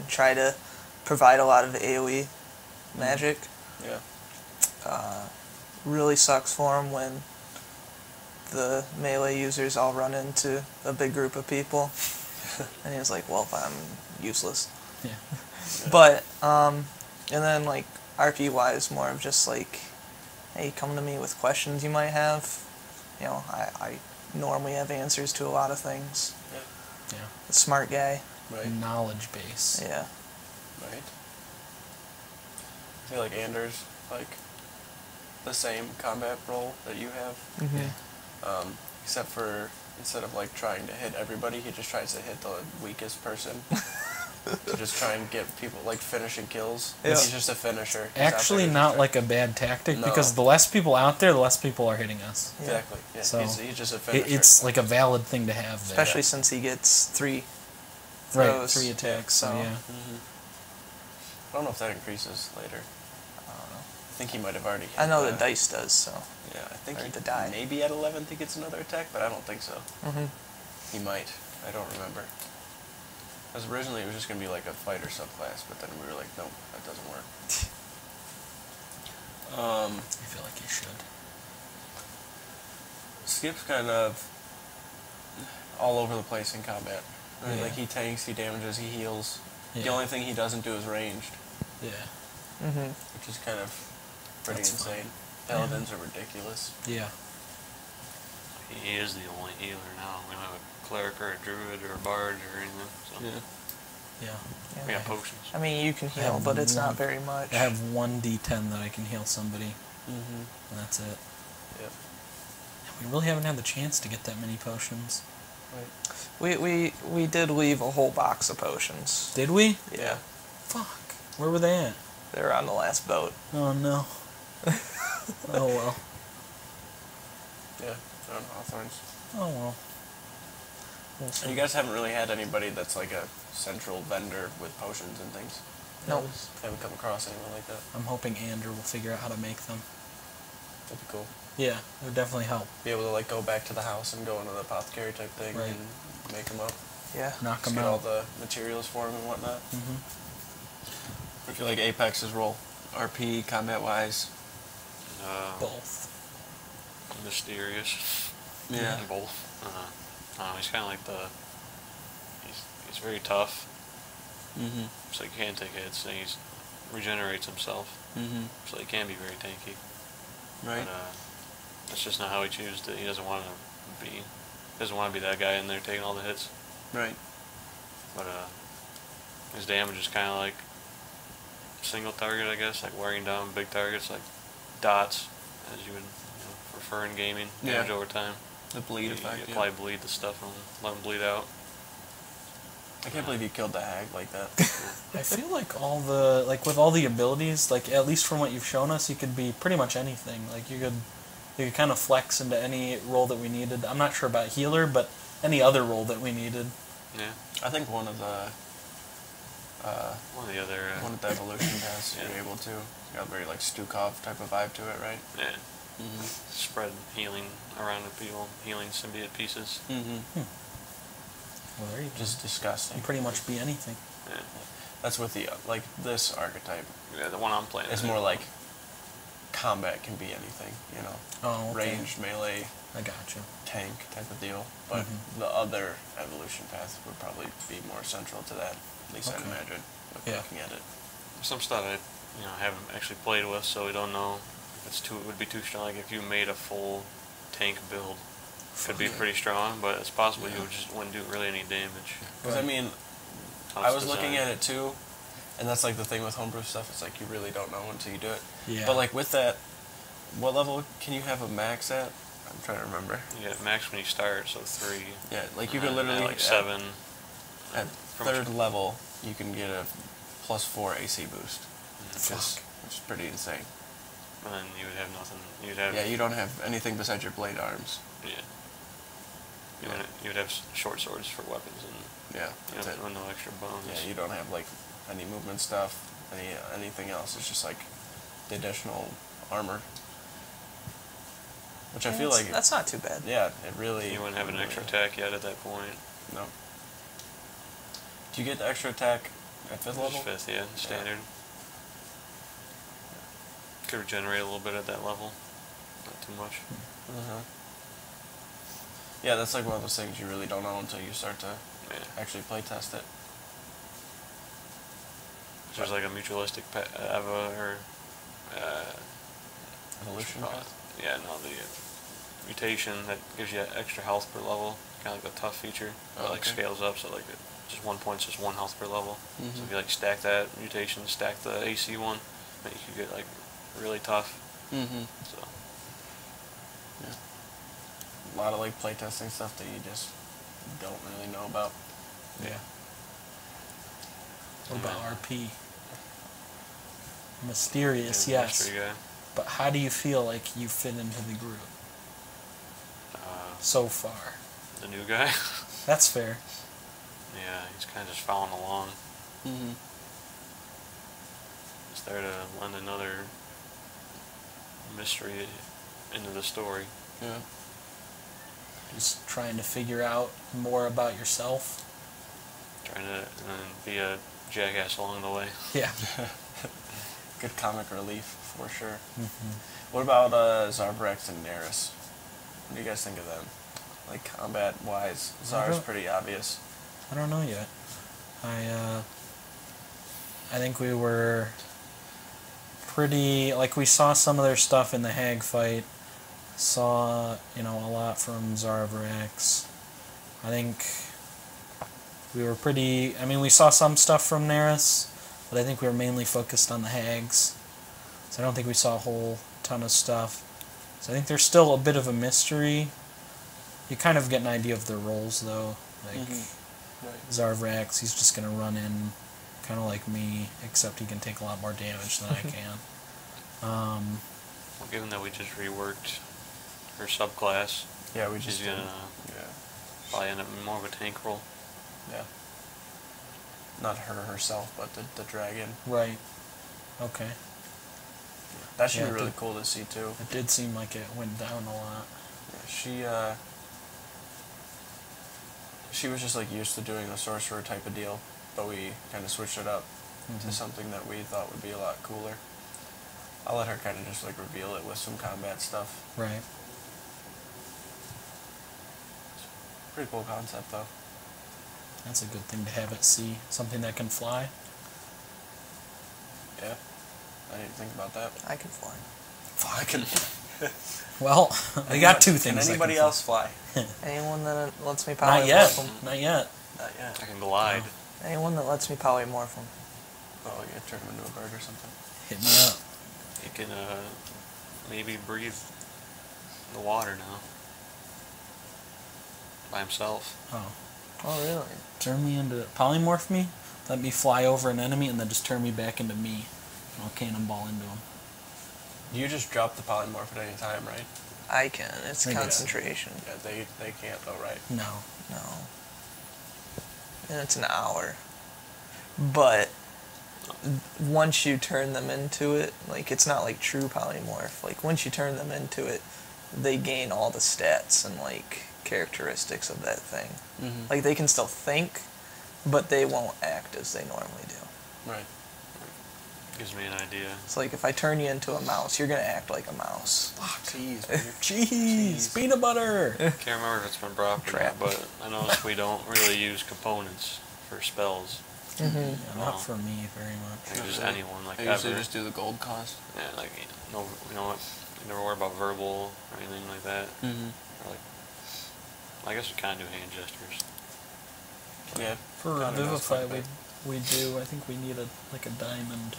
Try to provide a lot of AoE magic. Yeah. Really sucks for him when the melee users all run into a big group of people, and he's like, "Well, I'm useless." Yeah. But and then like RP wise, more of just like, hey, come to me with questions you might have. I normally have answers to a lot of things. Yeah. Yeah. A smart guy. Right. Knowledge base. Yeah. Right. I feel like Anders, like, the same combat role that you have. Mm-hmm. Except for, instead of, like, trying to hit everybody, he just tries to hit the weakest person. To just try and get people, like, finishing kills. Yeah. He's just a finisher. He's out Actually, there not just like a bad tactic, No. because the less people out there, the less people are hitting us. Yeah. Exactly. Yeah. So, he's just a finisher. It's like a valid thing to have there. Especially since he gets 3 right, throws. 3 attacks, so So- yeah. I don't know if that increases later. I don't know. I think he might have already hit I know the that. dice does, so. Yeah, I think Or he the die. maybe at 11th he gets another attack, but I don't think so. Mm-hmm. He might. I don't remember. Because originally it was just going to be like a fighter subclass, but then we were like, nope, that doesn't work. I feel like you should. Skip's kind of all over the place in combat. Right? Yeah. Like he tanks, he damages, he heals. Yeah. The only thing he doesn't do is ranged, Yeah. Mm-hmm. which is kind of pretty That's insane. fine. Paladins are ridiculous. Yeah. He is the only healer now. We don't have a cleric or a druid or a bard or anything. So. Yeah. We got potions. I mean, you can I heal, have but it's one. not very much. I have 1 d10 that I can heal somebody, Mm-hmm. and that's it. Yep. We really haven't had the chance to get that many potions. Right. We did leave a whole box of potions. Did we? Yeah. Fuck. Where were they at? They were on the last boat. Oh, no. Oh, well. Yeah. I don't know, Hawthorns. Oh, well. We'll And see. you guys haven't really had anybody that's like a central vendor with potions and things? Nope. Haven't come across anyone like that? I'm hoping Ander will figure out how to make them. That'd be cool. Yeah, it would definitely help. Be able to like go back to the house and go into the apothecary type thing Right. and make them up. Yeah. Knock Just them get all out. the materials for them and whatnot. Mm-hmm. I feel like Apex's role, RP, combat-wise. Both. Mysterious. Yeah. Both. He's kind of like he's very tough, Mm-hmm. so he can take hits, and he regenerates himself, Mm-hmm. so he can be very tanky. Right. But that's just not how he chooses to. He doesn't want to be. Doesn't want to be that guy in there taking all the hits. Right. But his damage is kind of like single target, I guess, like wearing down big targets, like dots, as you would prefer in gaming. Damage over time. The bleed effect. You apply bleed to stuff and let them bleed out. I can't believe you killed the hag like that. I feel like with all the abilities, like at least from what you've shown us, you could be pretty much anything. Like you could kind of flex into any role that we needed. I'm not sure about healer, but any other role that we needed. Yeah. I think one of the one of the evolution paths you're able to. It's got a very like Stukov type of vibe to it, right? Yeah. Spread healing around the people, healing symbiote pieces. Well, there you go. Just disgusting. You pretty much be anything. Yeah. That's with the like this archetype. Yeah, the one I'm playing. It's more like combat can be anything, you know. Oh, okay. Ranged, melee, I gotcha. tank type of deal. But the other evolution path would probably be more central to that. At least I'd imagine. Looking at it. Some stuff I haven't actually played with, so we don't know if it would be too strong. Like if you made a full tank build, could be pretty strong, but it's possible you just wouldn't do really any damage. Because I mean, I was looking at it too, and that's like the thing with homebrew stuff. It's like you really don't know until you do it. Yeah. But like with that, what level can you have a max at? I'm trying to remember. You get max when you start, so 3. Yeah, like you can literally like 7. At third level, you can get a +4 AC boost, which is pretty insane. And then you would have nothing. You don't have anything besides your blade arms. Yeah. You would have short swords for weapons and no extra bones. Yeah, you don't have like any movement stuff, anything else. It's just like the additional armor, which I feel like that's not too bad. Yeah, it really. You wouldn't have an extra attack yet at that point. No. Do you get the extra attack at 5th level? 5th, yeah, standard. Could regenerate a little bit at that level, not too much. Yeah, that's like one of those things you really don't know until you start to actually play test it. There's like a mutualistic Eva or evolution path. Yeah, no, the mutation that gives you extra health per level, kind of like a tough feature. It like scales up, so like just 1 point's just 1 health per level. So if you like stack that mutation, stack the AC one, then you could get like really tough. So. Yeah. A lot of like playtesting stuff that you just don't really know about. Yeah. What about RP? Mysterious, yes. Mystery guy. But how do you feel like you fit into the group so far? The new guy? That's fair. Yeah, he's kind of just following along. He's there to lend another mystery into the story. Yeah. Just trying to figure out more about yourself. Trying to be a jackass along the way. Yeah. Good comic relief, for sure. What about Zarbrex and Neris? What do you guys think of them? Like, combat-wise, Zar's pretty obvious. I don't know yet. I think we were pretty... Like, we saw some of their stuff in the Hag fight. Saw, a lot from Zarbrex. I think we were pretty... I mean, we saw some stuff from Neris, but I think we were mainly focused on the Hags. So I don't think we saw a whole ton of stuff. So I think there's still a bit of a mystery. You kind of get an idea of their roles, though. Like, Zarvrax, he's just going to run in, kind of like me, except he can take a lot more damage than I can. Well, given that we just reworked her subclass, yeah, we just she's going to probably end up in more of a tank role. Yeah. Not her herself, but the dragon. Right. Okay. That should be really cool to see, too. It did seem like it went down a lot. Yeah, she was just like used to doing a sorcerer type of deal, but we kind of switched it up to something that we thought would be a lot cooler. I'll let her kind of just like reveal it with some combat stuff. Right. Pretty cool concept, though. That's a good thing to have at sea. Something that can fly. Yeah. I didn't think about that. I can fly. I can. Well, we got two Can things. anybody else fly? Anyone that lets me Not yet. polymorph them. Not yet. Not yet. I can glide. Anyone that lets me polymorph them. Oh, yeah, turn him into a bird or something. Hit me up. You can maybe breathe the water now. By himself. Oh. Oh, really? Turn me into... Polymorph me? Let me fly over an enemy and then just turn me back into me. And I'll cannonball into him. You just drop the polymorph at any time, right? I can. It's Yeah. concentration. Yeah, they can't though, right? No. No. And it's an hour. But once you turn them into it, like, it's not like true polymorph. Like, once you turn them into it, they gain all the stats and, like, characteristics of that thing. Mm-hmm. Like, they can still think, but they won't act as they normally do. Right. Gives me an idea. It's like, if I turn you into a mouse, you're going to act like a mouse. Cheese. Cheese! Peanut butter! Can't remember if it's been brought up or Trap. not, but I noticed we don't really use components for spells. Mm-hmm. Yeah, not for me very much. Like just anyone, like I usually ever. just do the gold cost. Yeah, like no, you know what? You never worry about verbal or anything like that. Mm-hmm. Or like, I guess we kind of do hand gestures. Yeah. For Kinda knows Vivify, quite a bit. we do. I think we need a diamond.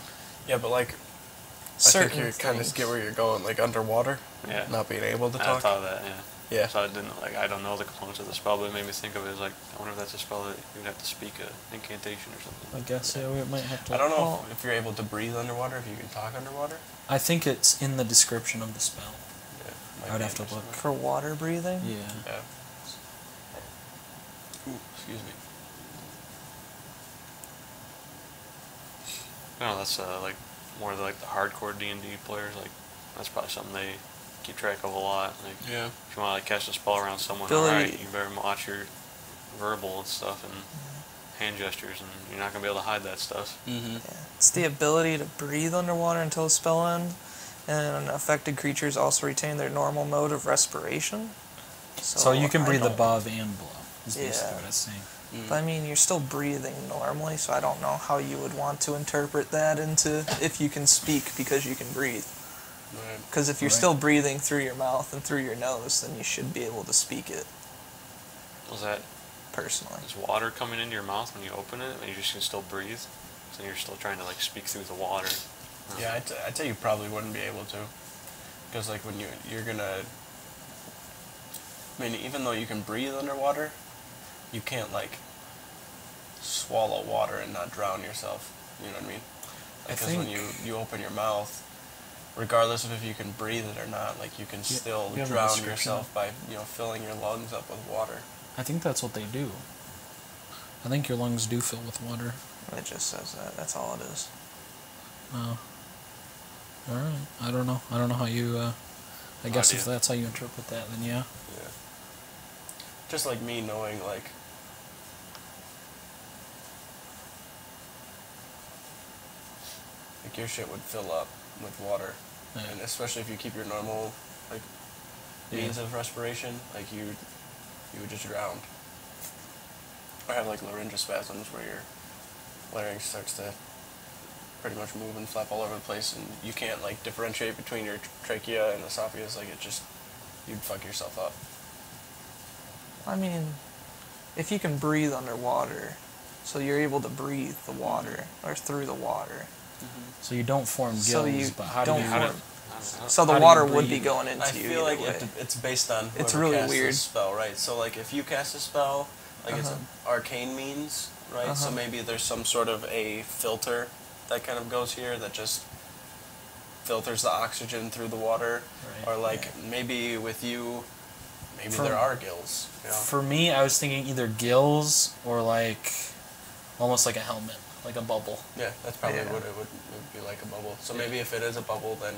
Yeah, but like, I think you kind of get where you're going, like underwater, Yeah. not being able to I talk. thought of that. Yeah. Yeah. So I didn't like. I don't know the components of the spell, but it made me think of it as like, I wonder if that's a spell that you would have to speak a incantation or something. I guess, yeah, we might have to... I don't know Well- if you're able to breathe underwater, if you can talk underwater. I think it's in the description of the spell. Yeah, I might would be have to in there look. For water breathing? Yeah. somewhere. Yeah. Ooh, excuse me. No, that's like more like the hardcore D&D players. Like that's probably something they keep track of a lot. Like Yeah. if you want to like cast a spell around someone, Billy- alright, you better watch your verbal and stuff and hand gestures, and you're not gonna be able to hide that stuff. Mm-hmm. Yeah. It's the ability to breathe underwater until the spell ends, and affected creatures also retain their normal mode of respiration. So you can I breathe don't- above and below, is basically Yeah. what it's saying. But I mean, you're still breathing normally, so I don't know how you would want to interpret that into if you can speak because you can breathe. Right. Because if you're Right. still breathing through your mouth and through your nose, then you should be able to speak it, Was that personally. is water coming into your mouth when you open it, and you just can still breathe? So you're still trying to like speak through the water. Yeah, I'd say you probably wouldn't be able to, because like when you're gonna, I mean, even though you can breathe underwater, you can't like swallow water and not drown yourself. You know what I mean? Because when you open your mouth, regardless of if you can breathe it or not, like you can still you have a drown description. yourself by filling your lungs up with water. I think that's what they do. I think your lungs do fill with water. It just says that. That's all it is. Oh. Alright. I don't know. I don't know how you, I guess if idea. that's how you interpret that, then yeah. Yeah. Just like me knowing like. Like your shit would fill up with water, Yeah. and especially if you keep your normal like means of respiration, like you would just drown. Or have like laryngospasms where your larynx starts to pretty much move and flap all over the place, and you can't like differentiate between your trachea and esophagus. Like you'd fuck yourself up. I mean, if you can breathe underwater, so you're able to breathe the water, or through the water. So you don't form gills, So you but how do don't you... form- I So the How do you water would be breathe? going into I you feel like either way. it's based on whoever It's really casts weird. the spell, right? So like if you cast a spell, like it's arcane means, right? So Uh-huh. maybe there's some sort of a filter that kind of goes here that just filters the oxygen through the water, Right. or like maybe with you, maybe For- there are gills. You know? For me, I was thinking either gills or like almost like a helmet, like a bubble. Yeah, that's probably Yeah. what it would be like, a bubble. So maybe if it is a bubble, then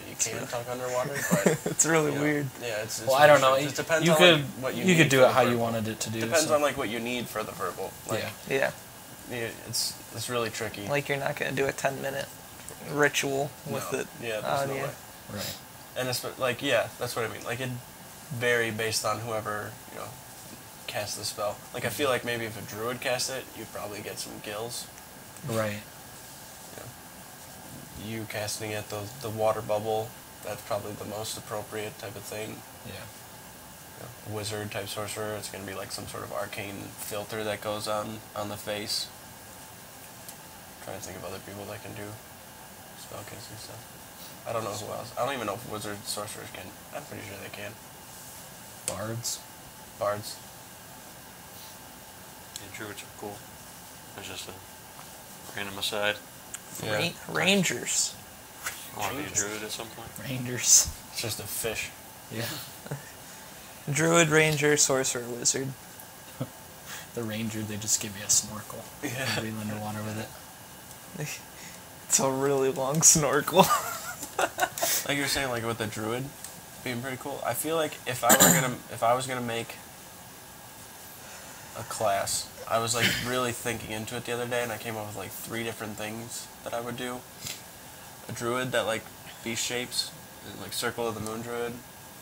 you can really- talk underwater. But It's really you know, weird. Yeah, it's Well, I don't know. It depends You on could like, what you you need could do for it the how you verbal. wanted it to do. Depends so. on like what you need for the verbal. Like, Yeah. Yeah. it's really tricky. Like, you're not going to do a 10-minute ritual with No. it. Yeah, there's on no you. way. Right. And it's like, yeah, that's what I mean. Like it vary based on whoever casts the spell. Like I feel like maybe if a druid cast it, you'd probably get some gills. Right. You casting it, the water bubble, that's probably the most appropriate type of thing. Yeah. Wizard type sorcerer, it's going to be like some sort of arcane filter that goes on the face. Trying to think of other people that can do spell casting stuff. I don't know who else. I don't even know if wizard sorcerers can. I'm pretty sure they can. Bards. Bards. Yeah, druids are cool. There's just a random aside. Yeah. Rangers. I want to be a druid at some point. Rangers. It's just a fish. Yeah. Druid, ranger, sorcerer, wizard. The ranger, they just give you a snorkel. Yeah. Breathe underwater with it. It's a really long snorkel. Like you were saying, like with the druid being pretty cool. I feel like if I was gonna make a class, I was like really thinking into it the other day, and I came up with like 3 different things that I would do. A druid that like beast shapes, like Circle of the Moon druid,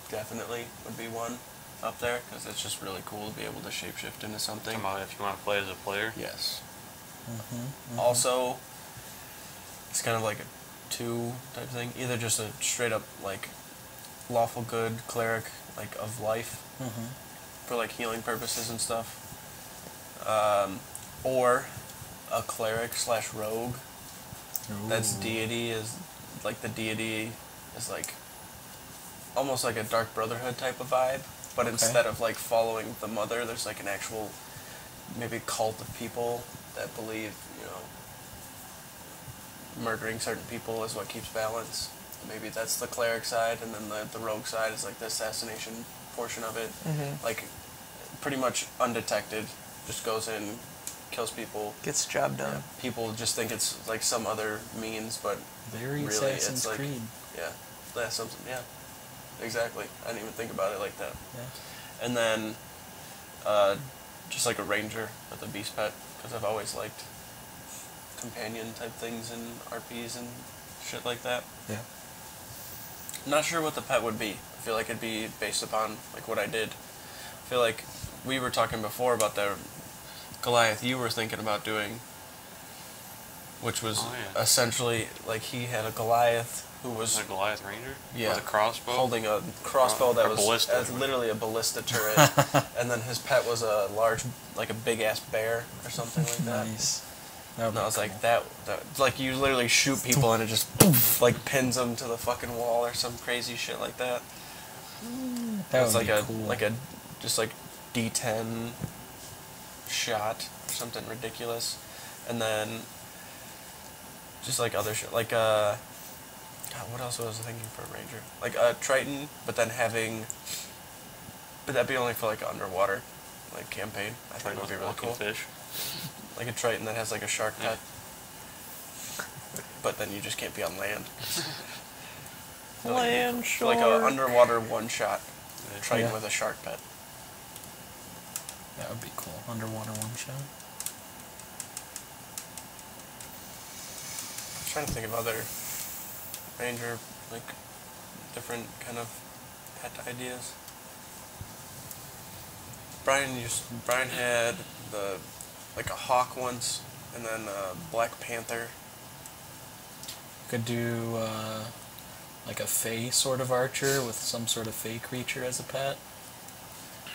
definitely would be one up there because it's just really cool to be able to shapeshift into something. Come on, if you want to play as a player. Yes. Mm-hmm. Also, it's kind of like a 2 type thing. Either just a straight up like lawful good cleric, like of life, Mm-hmm. for like healing purposes and stuff, or a cleric / rogue. That's deity is like the deity is like almost like a Dark Brotherhood type of vibe, but instead of like following the mother, there's like an actual maybe cult of people that believe, you know, murdering certain people is what keeps balance. Maybe that's the cleric side, and then the rogue side is like the assassination portion of it. Mm-hmm. Like pretty much undetected, just goes in, kills people. Gets the job done. Yeah. People just think it's like some other means, but Very really Assassin's it's like Creed. that's something. Yeah, exactly. I didn't even think about it like that. Yeah. And then just like a ranger with a beast pet, because I've always liked companion type things in RPs and shit like that. Yeah. Not sure what the pet would be. I feel like it'd be based upon like what I did. I feel like we were talking before about the Goliath you were thinking about doing, which was essentially like he had a Goliath who was A Goliath Ranger? Yeah. With a crossbow? holding a crossbow that Or was ballista. as literally a ballista turret, and then his pet was a large, like a big ass bear or something like that. Nice. That would And I be was cool. like, that like you literally shoot people and it just poof, like pins them to the fucking wall or some crazy shit like that. That It's would like be cool. like a just like D10 shot or something ridiculous, and then just like other shit like God, what else was I thinking for a ranger? Like a Triton, but then but that'd be only for like an underwater like campaign. I think would be really Walking cool. fish. Like a Triton that has like a shark pet. But then you just can't be on land. Land For like a underwater one-shot Triton Yeah. with a shark pet. That would be cool. Underwater one shot. I'm trying to think of other ranger, like different kind of pet ideas. Brian had like a hawk once, and then a Black Panther. Could do like a fey sort of archer with some sort of fey creature as a pet.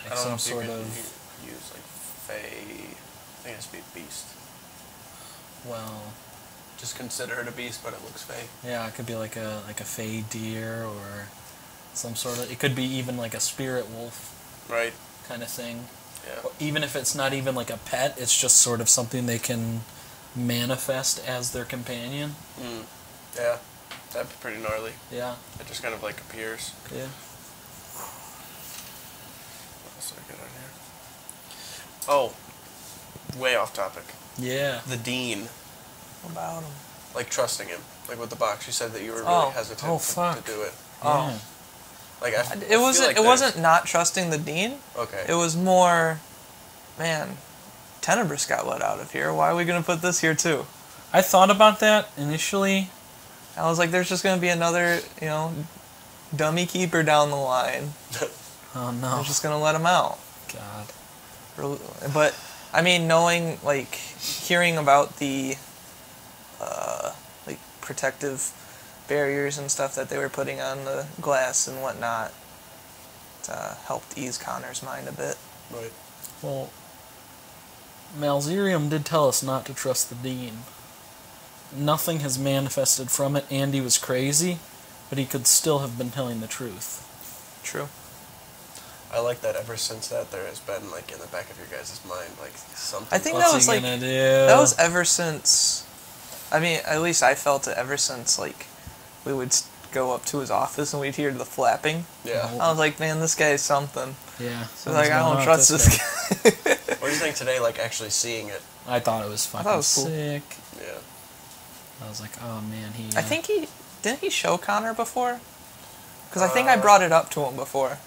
I Like don't know some if you sort could of use like fey. I think it has to be a beast. well, Just consider it a beast, but it looks fey. yeah, it could be like a fey deer or some sort of. It could be even like a spirit wolf Right. kind of thing. Yeah. Or even if it's not even like a pet, it's just sort of something they can manifest as their companion. Mm. Yeah. That'd be pretty gnarly. Yeah, It just kind of like appears. yeah. What else did I get on here? Oh, way off topic. Yeah. The dean, About him. like trusting him, like with the box. You said that you were really Oh. hesitant Oh, to fuck. do it. Yeah. Oh. Like I It feel wasn't. like It there's- wasn't not trusting the dean. Okay. It was more, man. Tenebris got let out of here. Why are we gonna put this here too? I thought about that initially. I was like, there's just gonna be another, dummy keeper down the line. Oh no. They're just gonna let him out. God. But I mean, knowing, hearing about the protective barriers and stuff that they were putting on the glass and whatnot helped ease Connor's mind a bit. Right. Well, Malzerium did tell us not to trust the Dean. Nothing has manifested from it. Andy was crazy, but he could still have been telling the truth. True. I like that ever since that there has been, like, in the back of your guys' mind, like, something. I think What's that was he like gonna do? that was ever since. I mean, at least I felt it ever since like we would go up to his office and we'd hear the flapping. Yeah. I was like, man, this guy's something. Yeah. So like, I don't trust this guy. What do you think today, like, actually seeing it? I thought it was fucking thought it was cool. sick. Yeah. I was like, oh man, he. I think didn't he show Connor before? Because I think I brought it up to him before.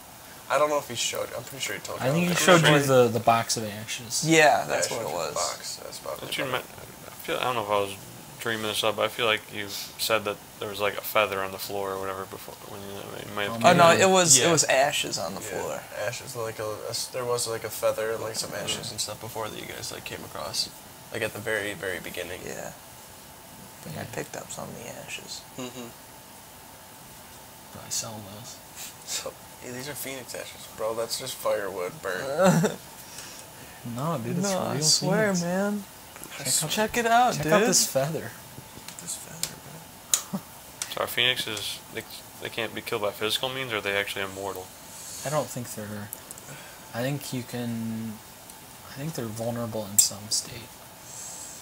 I don't know if he showed. I'm pretty sure he told you. I think he I'm showed pretty you sure the box of ashes. Yeah, that's he what showed it you the was. Box. That's about Don't it. you I don't know if I was dreaming this up, but I feel like you said that there was like a feather on the floor or whatever before when you might have. Oh no, Yeah. it was ashes on the floor. Ashes, like there was like a feather and like some ashes and stuff before that you guys like came across, like at the very very beginning. Yeah. I think I picked up some of the ashes. Mm-hmm. Probably sell those. So these are phoenix ashes, bro. That's just firewood burnt. No, dude, it's No, real I swear, phoenix. man. Check Check it out, Check dude. out this feather. this feather, bro. So our phoenixes, they can't be killed by physical means, or are they actually immortal? I don't think they're. I think you can. I think they're vulnerable in some state.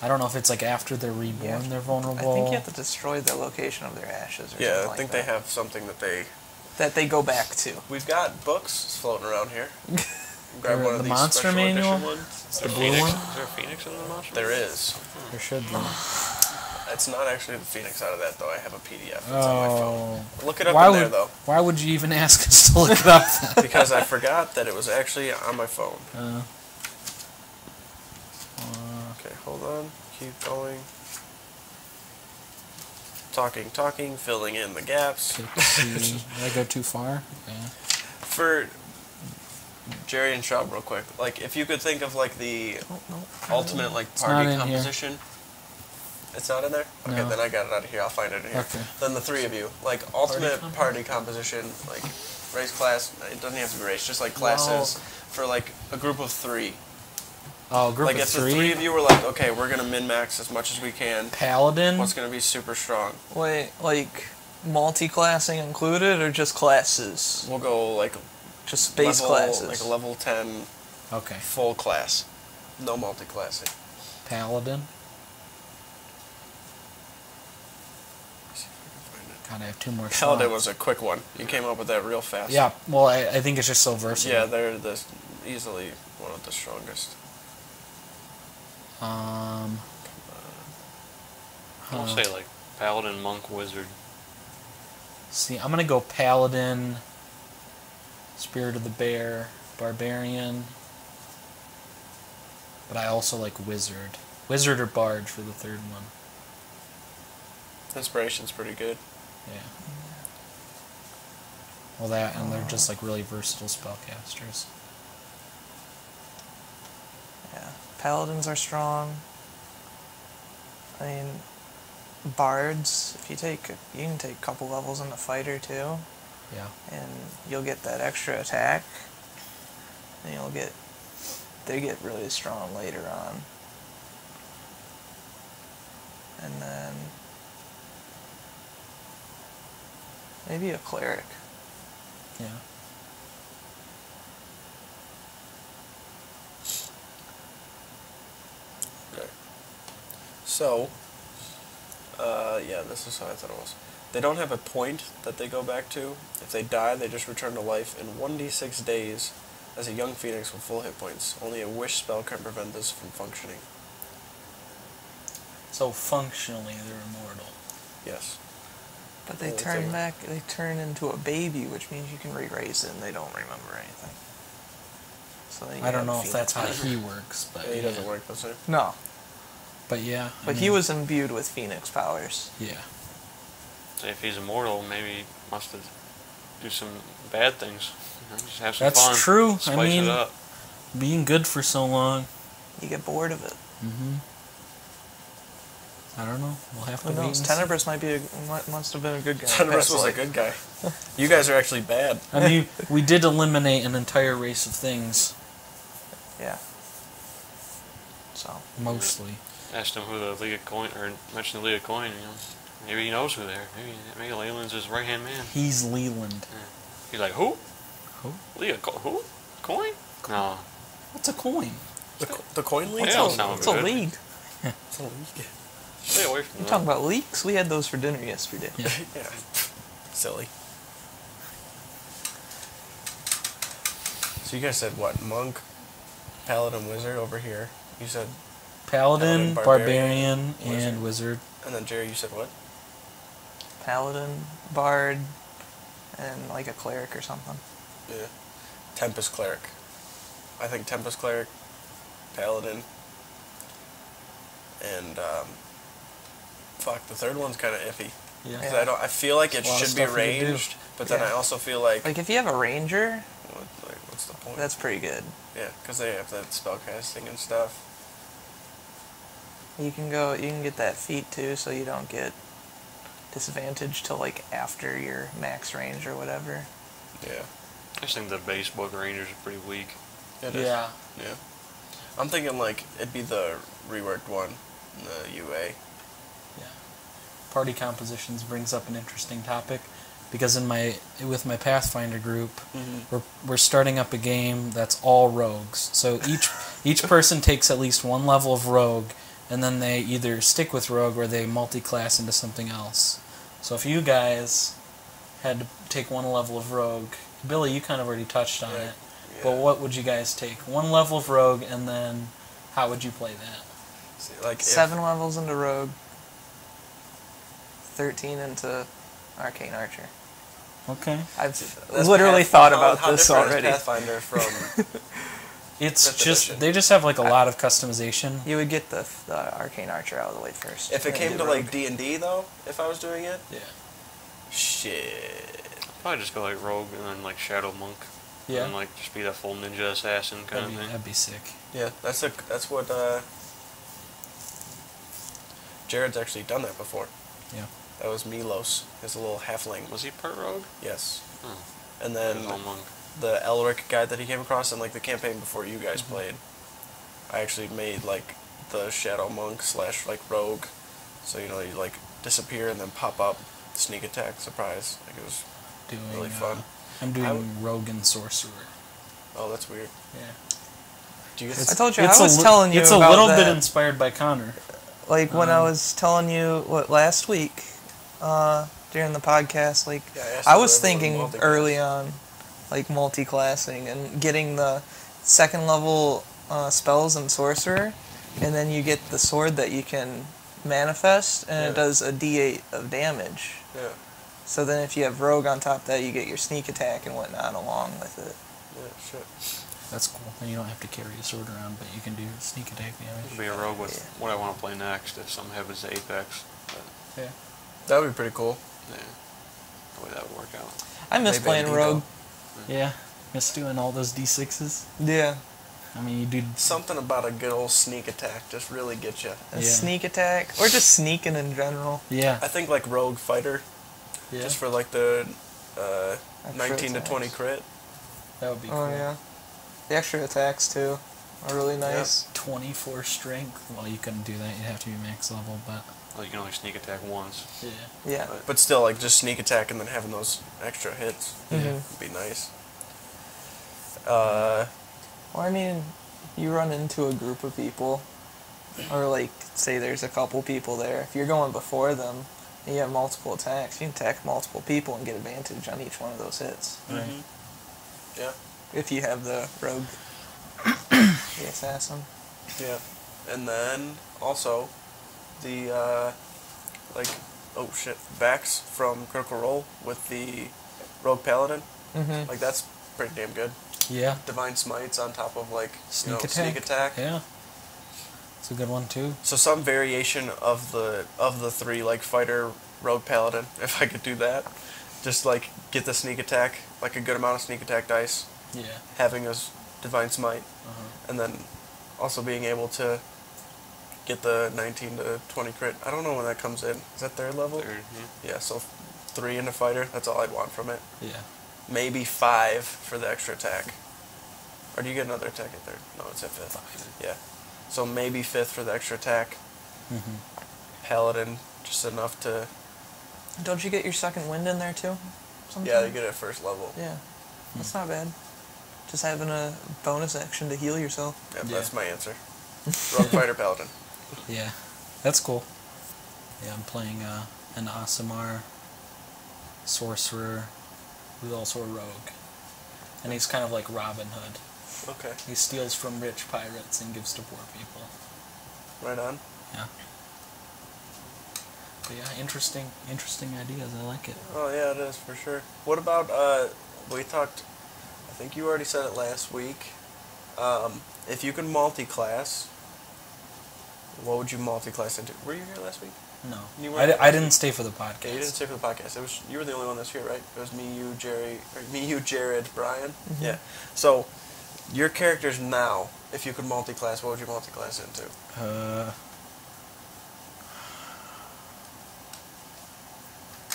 I don't know if it's like after they're reborn they're vulnerable. I think you have to destroy the location of their ashes or Yeah, something I think like they have something that they go back to. We've got books floating around here. Grab one of The these monster special manual? edition ones. It's the blue one. Is there a phoenix in the monster? There is. There should be. It's not actually the phoenix out of that though. I have a PDF. It's on my phone. Oh. Look it up Why in would there though, Why would you even ask us to look it up then? because I forgot that it was actually on my phone. Okay, hold on. Keep going. Talking, filling in the gaps. Did I go too far? Yeah. For Gerry and Schaub, real quick, like if you could think of like the ultimate like not party in here. composition. It's not in there? Okay, No. then I got it out of here. I'll find it in here. Okay. Then the three of you, like ultimate party composition, like race class. It doesn't have to be race, just like classes for like a group of three. Oh, group Like of if three. the three of you were like, okay, we're gonna min max as much as we can. Paladin. What's gonna be super strong? Wait, like multi-classing included or just classes? We'll go like Just base level, classes. like a level 10 Okay. full class, no multi-classing. Paladin. Let's see if I can find it. God, I have two more. Paladin slots. was a quick one. You came up with that real fast. Yeah. Well, I think it's just so versatile. Yeah, they're easily one of the strongest. Um. I'll say like paladin, monk, wizard. See, I'm gonna go Paladin, Spirit of the Bear, Barbarian, but I also like Wizard. Wizard or Bard for the third one. Inspiration's pretty good. Yeah. Well, that, and they're just like really versatile spellcasters. Yeah, paladins are strong. I mean, bards. If you can take a couple levels in the fighter too, Yeah. and you'll get that extra attack. And they get really strong later on. And then maybe a cleric. Yeah. Okay. So, yeah, this is how I thought it was. They don't have a point that they go back to. If they die, they just return to life in 1d6 days as a young phoenix with full hit points. Only a wish spell can prevent this from functioning. So functionally, they're immortal. Yes. But they Yeah, turn it's back. They turn into a baby, which means you can re-raise it, and they don't remember anything. So then you I don't have know if Phoenix that's how Wizard. he works, but He yeah. doesn't work the same. No, But yeah. I but he mean, was imbued with Phoenix powers. Yeah. So if he's immortal, maybe he must have do some bad things. You know, just have some That's fun. true. I Spice mean- it up. Being good for so long. You get bored of it. Mm-hmm. I don't know. We'll have to Who wait knows? and see. Tenebrous must have been a good guy. Tenebrous was a good guy. You guys are actually bad. I mean, we did eliminate an entire race of things, Yeah. So. mostly. Asked him who the League of Coin, or mentioned the League of Coin, maybe he knows who they are. Maybe Leyland's his right-hand man. He's Leland. He's like, who? Who? League of who? Coin? No. What's a coin? The coin league? Yeah, that sounds It's a good. league. It's a league. Stay away from You that. talking about leaks? We had those for dinner yesterday. Yeah. Yeah. Silly. So you guys said what? Monk, Paladin, Wizard over here. You said, Paladin, Paladin, Barbarian, Wizard. and Wizard. and then Gerry, you said what? Paladin, Bard, and like a cleric or something. Yeah. Tempest Cleric. I think Tempest Cleric, Paladin, and fuck, the third one's kind of iffy. Yeah. 'Cause I feel like it There's a lot of should be stuff you can do. ranged, but then Yeah. I also feel like, Like if you have a ranger, what's the point? that's pretty good. Yeah, because they have that spellcasting and stuff. You can get that feat too, so you don't get disadvantage till like after your max range or whatever. Yeah. I just think the base book Rangers are pretty weak. It is. Yeah. Yeah. I'm thinking like it'd be the reworked one, the UA. Party compositions brings up an interesting topic, because with my Pathfinder group, we're starting up a game that's all rogues. So each person takes at least one level of rogue, and then they either stick with rogue or they multi-class into something else. So if you guys had to take one level of rogue, Billy, you kind of already touched on it, but what would you guys take? One level of rogue, and then how would you play that? See, like 7 levels into rogue, 13 into arcane archer. Okay. I've literally thought about how this different is already. Pathfinder from It's Fifth just edition. they just have like a lot of customization. You would get the arcane archer out of the way first. if it and came do to rogue. like D&D though, if I was doing it, Yeah. shit. Probably just go like Rogue and then like Shadow Monk. Yeah. And like just be that full ninja assassin kind of thing. That'd be sick. Yeah, that's what Jared's actually done that before. Yeah. That was Milos, his little halfling. Was he part Rogue? Yes. Oh. And He then was all Monk. the Elric guy that he came across in like the campaign before you guys played, I actually made like the Shadow Monk / like Rogue, so you like disappear and then pop up, sneak attack, surprise. Like it was Doing really fun. I'm doing I would- rogue and sorcerer. Oh, that's weird. Yeah. Do you I guys? told you, I was telling you It's about a little that. bit inspired by Connor. Like when I was telling you last week during the podcast, like Yeah, asked I you was whatever thinking multi-class. early on, like multi-classing and getting the 2nd level spells and sorcerer, and then you get the sword that you can manifest, and Yeah. it does a D8 of damage. Yeah. So then if you have rogue on top of that, you get your sneak attack and whatnot along with it. Yeah. Shit. That's cool. And you don't have to carry a sword around, but you can do sneak attack damage. Be a Rogue with what I want to play next if something happens to Apex. But, Yeah. That would be pretty cool. yeah. The way that would work out. I miss Maybe playing Edo. rogue. Yeah. Miss doing all those D6s. Yeah. I mean, you do. Something about a good old sneak attack just really gets you. A Yeah. sneak attack, or just sneaking in general. Yeah. I think like Rogue Fighter, Yeah. just for like the Extra 19 to 20 attacks. crit. That would be cool. Oh yeah. The extra attacks too are really nice. 24 strength. Well, you couldn't do that. You'd have to be max level, but Well, you can only sneak attack once. yeah. Yeah. But still, like just sneak attack and then having those extra hits Mhm. would be nice. Well, I mean, you run into a group of people, or like, say there's a couple people there. If you're going before them, and you have multiple attacks, you can attack multiple people and get advantage on each one of those hits. Mhm. Yeah. If you have the rogue, the assassin. Yeah. And then also the backs from Critical Role with the Rogue Paladin. Mm-hmm. Like that's pretty damn good. Yeah. Divine Smites on top of like Sneak attack. sneak attack. Yeah. It's a good one too. So some variation of the 3 like fighter Rogue Paladin, if I could do that. Just like get the sneak attack, like a good amount of sneak attack dice, Yeah. having a Divine Smite, Uh-huh. and then also being able to get the 19 to 20 crit. I don't know when that comes in. Is that third level? Third, yeah. Yeah, so 3 into fighter. That's all I'd want from it. Yeah. Maybe 5 for the extra attack. Or do you get another attack at third? No, it's at 5th. 5. Yeah. So maybe 5th for the extra attack. Paladin, just enough to... Don't you get your second wind in there too? Yeah, you get it at first level. Yeah, that's not bad. Just having a bonus action to heal yourself. Yeah, Yeah. that's my answer. Rogue Fighter Paladin. Yeah, that's cool. Yeah, I'm playing an Aasimar sorcerer who's also a rogue. And he's kind of like Robin Hood. Okay. He steals from rich pirates and gives to poor people. Right on. Yeah. But yeah, interesting ideas. I like it. Oh, yeah, it is, for sure. What about, we talked, I think you already said it last week. If you can multi-class, what would you multi-class into? Were you here last week? No, You weren't I didn't stay for the podcast. Yeah, you didn't stay for the podcast. It was you were the only one that's here, right? It was me, you, Gerry, or me, you, Jared, Brian. Yeah. So, your characters now, if you could multi-class, what would you multi-class into?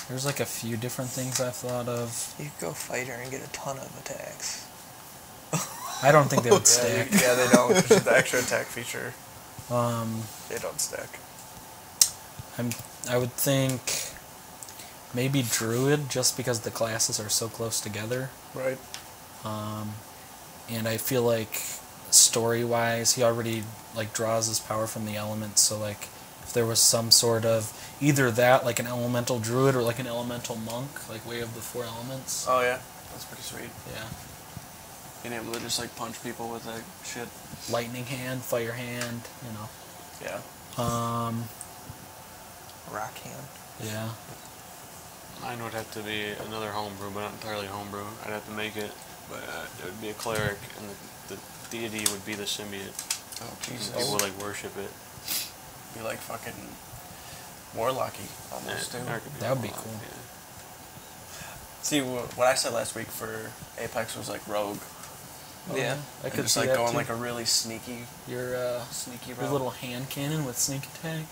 There's like a few different things I've thought of. You could go fighter and get a ton of attacks. I don't think they would Yeah, stack. yeah, they don't. It's just the extra attack feature. They don't stack. I would think maybe druid, just because the classes are so close together. Right. And I feel like story-wise, he already like draws his power from the elements. So like, if there was some sort of either that, like an elemental druid, or like an elemental monk, like Way of the Four Elements. Oh yeah, that's pretty sweet. Yeah. Being able to just like punch people with that shit. Lightning hand, fire hand, you know. Yeah. Rock hand. Yeah. Mine would have to be another homebrew, but not entirely homebrew. I'd have to make it, but it would be a cleric, and the deity would be the symbiote. Oh Jesus. People would like worship it. Be like fucking warlocky almost too. or it could That would be warlock, cool. yeah. See, what I said last week for Apex was like rogue. Yeah. I And could just see like that going too. like a really sneaky Your route. little hand cannon with sneak attack.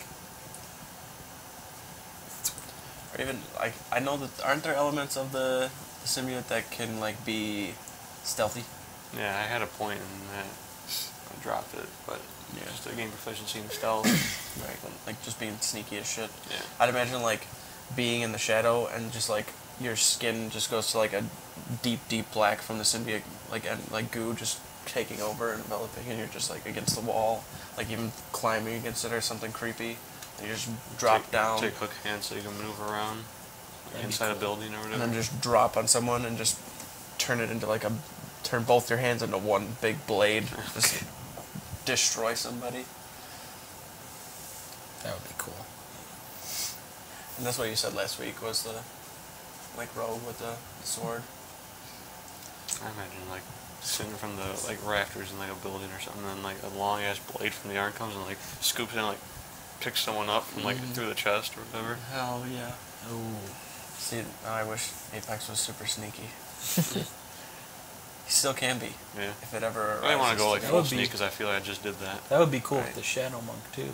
Or even like I know that aren't there elements of the symbiote that can like be stealthy? Yeah, I had a point in that. I dropped it, but Yeah. just to gain proficiency in stealth. Right. Like just being sneaky as shit. Yeah. I'd imagine like being in the shadow and just like your skin just goes to like a deep black from the symbiote, like and like goo just taking over and enveloping, and you're just like against the wall, like even climbing against it or something creepy. And you just drop down Take hook hands so you can move around like, That'd be inside a cool. building or whatever. and then just drop on someone and just turn it into like turn both your hands into one big blade, just destroy somebody. That would be cool. And that's what you said last week was the like rogue with the sword. I imagine like sitting from the like rafters in like a building or something, and then like a long ass blade from the arm comes and like scoops in and like picks someone up from like through the chest or whatever. Hell yeah. Oh. See, I wish Apex was super sneaky. He still can be, Yeah. if it ever I want to go like That full would be- sneak because I feel like I just did that. That would be cool Right. with the Shadow Monk too.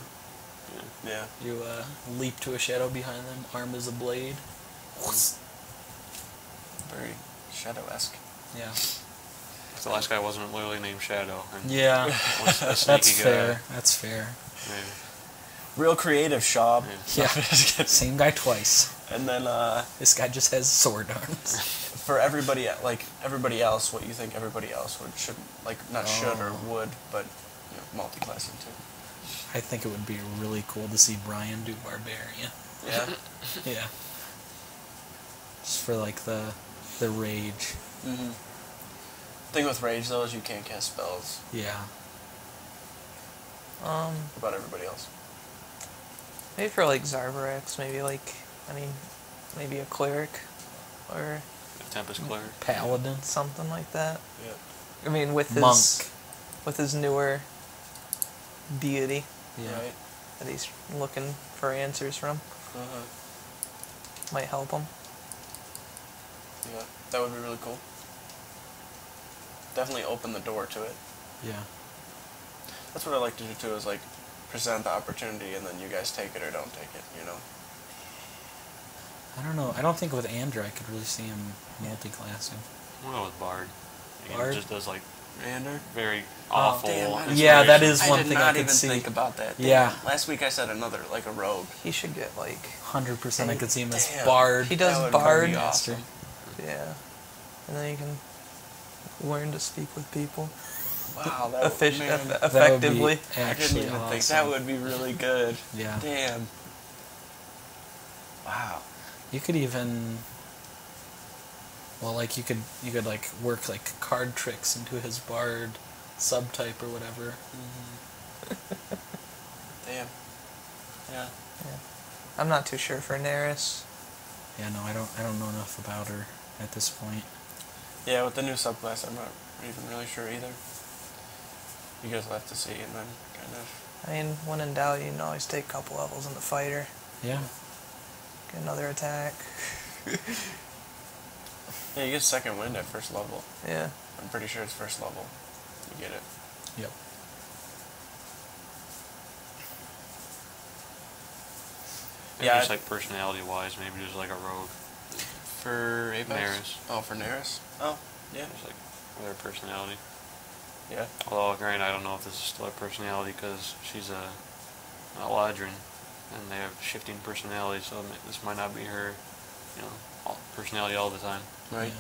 Yeah. You leap to a shadow behind them, arm is a blade. Very shadow-esque. Yeah. 'Cause the last guy wasn't literally named Shadow. And Yeah. was a That's sneaky guy. fair. That's fair. Yeah. Real creative, Schaub. Yeah. Yeah. Same guy twice. And then This guy just has sword arms. for everybody else, what you think everybody else should like not should or would, but you know, multi-classing too. I think it would be really cool to see Brian do Barbarian. Yeah. Yeah. Just for like the rage. Mm-hmm. Thing with rage though is you can't cast spells. Yeah. What about everybody else? Maybe for like Zarvarax, maybe a cleric or Tempest Cleric. Paladin. something like that. Yeah. I mean, with his newer deity Yeah. Right. that he's looking for answers from, Uh-huh. might help him. Yeah. That would be really cool. Definitely open the door to it. Yeah. That's what I like to do too. Is like, present the opportunity, and then you guys take it or don't take it, you know? I don't know. I don't think with Andrew I could really see him multi-classing. We'll go with Bard. Bard? He just does like Ander? very awful. damn, I Yeah, that is I one did thing not I could even see. think about that. Damn. Yeah. Last week I said another, like a rogue. He should get like 100% I could see him as Damn. Bard. he That does would Bard. be awesome. Yeah, and then you can learn to speak with people Wow, that would, man, That would be effectively. I didn't actually even awesome. think that would be really good. Yeah. Damn. Wow. You could even, well, like you could like work like card tricks into his Bard subtype or whatever. Damn. Yeah. I'm not too sure for Neris. Yeah, no, I don't know enough about her at this point. Yeah, with the new subclass, I'm not even really sure either. You guys will have to see, and then kind of. I mean, when in doubt, you can always take a couple levels in the fighter. Yeah. Get another attack. Yeah, you get second wind at first level. Yeah. I'm pretty sure it's first level. You get it. Yep. Maybe Yeah, just like personality-wise, maybe just like a rogue. For Apex? Neris. Oh, for Neris? Oh, yeah. Just like their personality. Yeah. Although, granted, I don't know if this is still a personality because she's a Eladrin, and they have shifting personality, so this might not be her, you know, personality all the time. Right.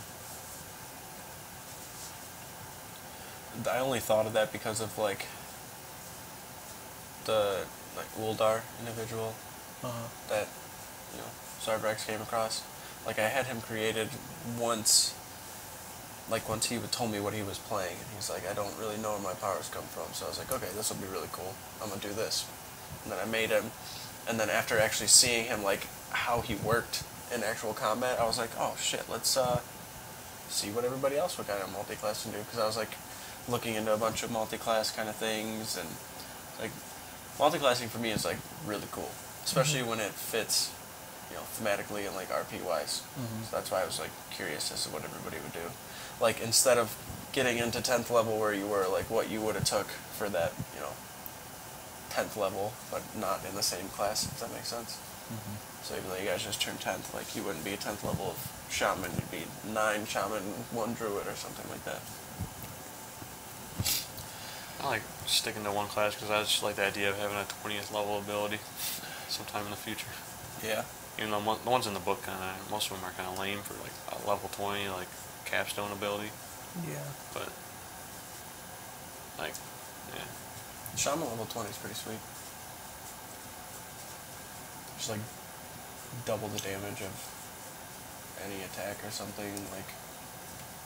Yeah. I only thought of that because of, like, the, like, Uldar individual that, you know, Sarbrax came across. Like, I had him created once, like, once he told me what he was playing, and he's like, I don't really know where my powers come from, so I was like, okay, this will be really cool. I'm gonna do this. And then I made him, and then after actually seeing him, like, how he worked in actual combat, I was like, oh, shit, let's, see what everybody else would kind of multi-class can do, because I was, like, looking into a bunch of multi-class kind of things, and, like, multi-classing for me is, like, really cool, especially when it fits, you know, thematically and, like, RP-wise. So that's why I was, like, curious as to what everybody would do. Like, instead of getting into 10th level where you were, like, what you would have took for that, you know, 10th level, but not in the same class, if that makes sense. So even though you guys just turned 10th, like, you wouldn't be a 10th level of Shaman, you'd be 9 Shaman, 1 Druid, or something like that. I like sticking to one class because I just like the idea of having a 20th level ability sometime in the future. Yeah. Even though the ones in the book most of them are kind of lame for like a level 20, like capstone ability. Yeah. But like, yeah, Shaman level 20 is pretty sweet. Just like double the damage of any attack or something, like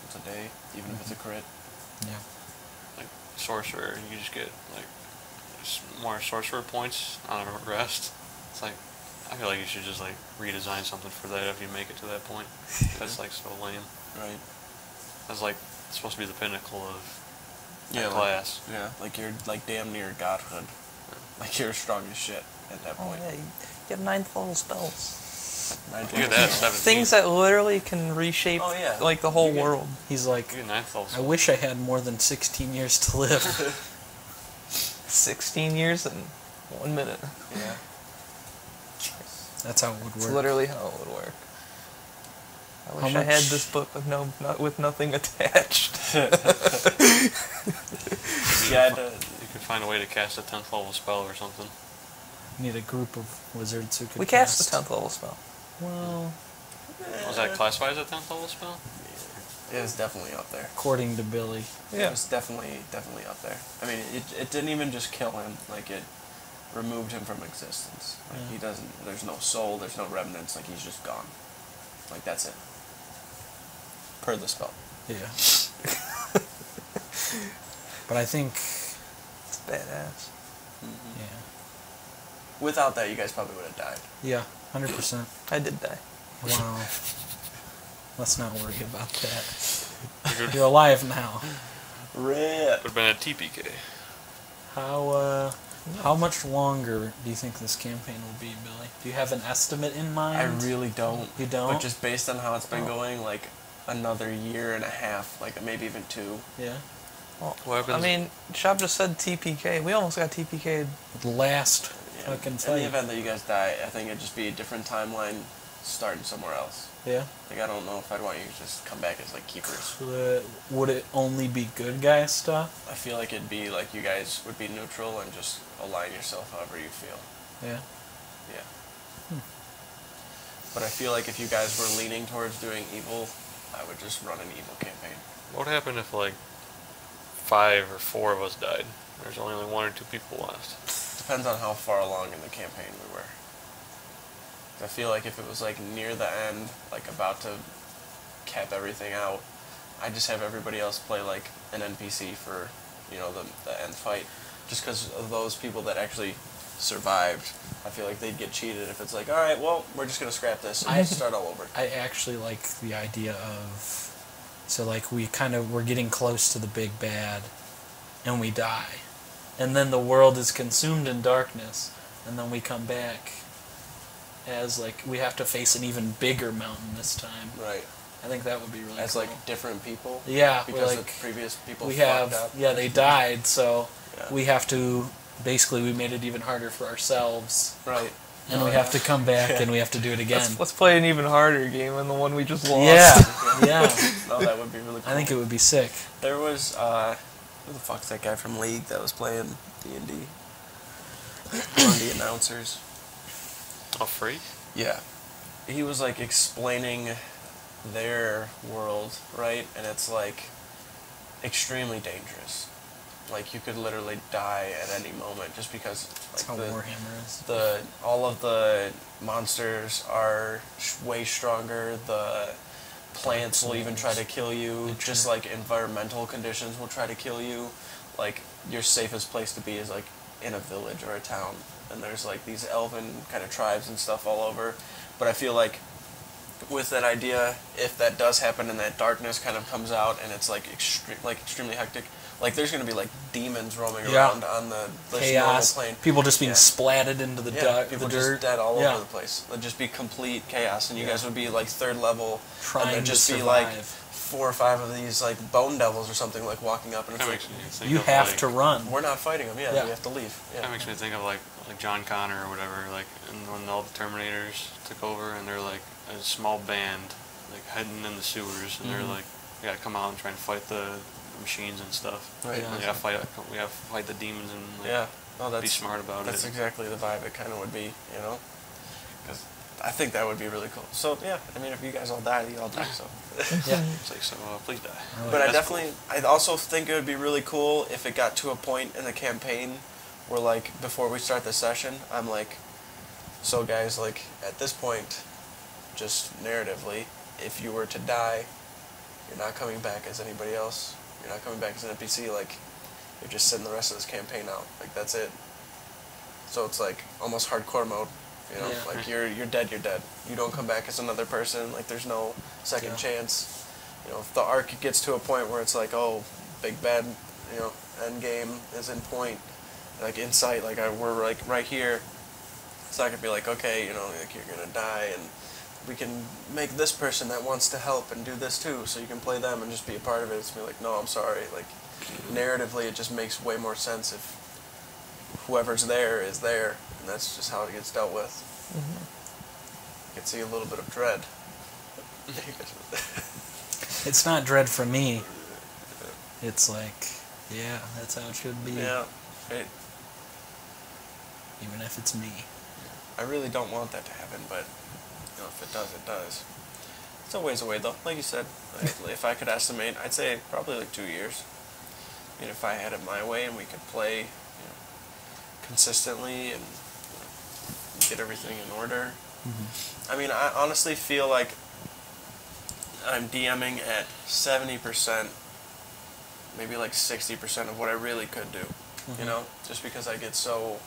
once a day, even if it's a crit. Yeah. like sorcerer, you just get like more sorcerer points on a rest. It's like I feel like you should just like redesign something for that if you make it to that point. That's like so lame. Right. That's like it's supposed to be the pinnacle of Yeah, class. Like, yeah, like you're like damn near godhood. Like you're strong as shit at that Oh point. yeah, you have 9th level spells. You get that at 17. Things that literally can reshape Oh, yeah. like the whole You get- world. He's like, You get 9th level. I wish I had more than 16 years to live. 16 years and 1 minute. Yeah. That's how it would It's work. literally how it would work. I How wish I had much- this book with with nothing attached. Yeah. You could find a way to cast a 10th level spell or something. Need a group of wizards who could We cast the 10th level spell. Well, Was that classified as a 10th level spell? It was definitely up there. according to Billy. It was definitely up there. I mean, it didn't even just kill him, like it removed him from existence. Like Yeah. he doesn't, there's no soul, there's no remnants, like he's just gone. Like that's it. Per the spell. Yeah. But I think, It's badass. yeah. Without that, you guys probably would have died. Yeah, 100%. I did die. Wow. Let's not worry about that. It could You're alive now. Rip. have been a TPK. How much longer do you think this campaign will be, Billy? Do you have an estimate in mind? I really don't. You don't? But just based on how it's been Oh. going, like another year and a half, like maybe even 2. Yeah. Well, What happens? I mean, Schaub just said TPK. We almost got TPK'd. Last Yeah. fucking In fight. the event that you guys die, I think it'd just be a different timeline, starting somewhere else. Yeah. Like, I don't know if I'd want you to just come back as, like, keepers. Would it only be good guy stuff? I feel like it'd be like you guys would be neutral and just align yourself however you feel. Yeah. Yeah. But I feel like if you guys were leaning towards doing evil, I would just run an evil campaign. What would happen if like 5 or 4 of us died? There's only 1 or 2 people left. Depends on how far along in the campaign we were. I feel like if it was like near the end, like about to cap everything out, I'd just have everybody else play like an NPC for, you know, the end fight. Just because of those people that actually survived, I feel like they'd get cheated if it's like, all right, well, we're just going to scrap this and start all over. I actually like the idea of, so like we're getting close to the big bad, and we die, and then the world is consumed in darkness, and then we come back as like we have to face an even bigger mountain this time. Right. I think that would be really As cool. like different people. Yeah, Because like the previous people we fucked have up. they died, so Yeah. we have to basically we made it even harder for ourselves, Right. and Oh, we yeah. have to come back and we have to do it again. Let's play an even harder game than the one we just lost. Yeah, yeah. No, that would be really cool. I think it would be sick. There was, who the fuck's that guy from League that was playing D&D? One of the announcers. Oh, free? Yeah. He was, like, explaining their world, right? And it's, like, extremely dangerous. Like, you could literally die at any moment just because, That's like, how Warhammer is. all of the monsters are way stronger. The plants will even try to kill you. Just like environmental conditions will try to kill you. Like, your safest place to be is like in a village or a town. And there's like these elven kind of tribes and stuff all over. But I feel like with that idea, if that does happen and that darkness kind of comes out and it's like extremely hectic, like there's going to be like demons roaming Yeah. around on the Chaos. normal plane. People just being Yeah. splatted into the People dirt. just dead all Yeah. over the place. It'd just be complete chaos, and you Yeah. guys would be like 3rd level, Trying and there'd to just be survive. like 4 or 5 of these like bone devils or something like walking up, and it's That like, makes me think You of, have like, to run. we're not fighting them. Yeah, Yeah. we have to leave. That Yeah, makes me think of like John Connor or whatever, like and when all the Terminators took over and they're like a small band like heading in the sewers and they're like they gotta come out and try and fight the machines and stuff. right. Yeah. We have to fight the demons and like, Yeah. No, be that's smart about that's it. exactly the vibe it kind of would be, you know, because I think that would be really cool. So yeah, I mean, if you guys all die, you all die. So. Yeah. It's like so please die. But I That's definitely, I also think it would be really cool if it got to a point in the campaign where, like, before we start the session, I'm like, so guys, like, at this point, just narratively, if you were to die, you're not coming back as anybody else. You're not coming back as an NPC. Like, you're just sitting the rest of this campaign out. Like, that's it. So it's like almost hardcore mode. You know, Yeah. like you're dead. You're dead. You don't come back as another person. Like, there's no second Yeah. chance. You know, if the arc gets to a point where it's like, oh, big bad, you know, end game is in point, like in sight, like we're like right here. It's not gonna be like, okay, you know, like you're gonna die, and we can make this person that wants to help and do this too, so you can play them and just be a part of it. It's gonna be like, no, I'm sorry. Like, narratively, it just makes way more sense if whoever's there is there, and that's just how it gets dealt with. You can see a little bit of dread. It's not dread for me. It's like, yeah, that's how it should be. Yeah, it, Even if it's me. I really don't want that to happen, but you know, if it does, it does. It's a ways away, though. Like you said, if I could estimate, I'd say probably like 2 years. I mean, if I had it my way and we could play, you know, consistently and get everything in order. I mean, I honestly feel like I'm DMing at 70%, maybe like 60% of what I really could do. You know, just because I get so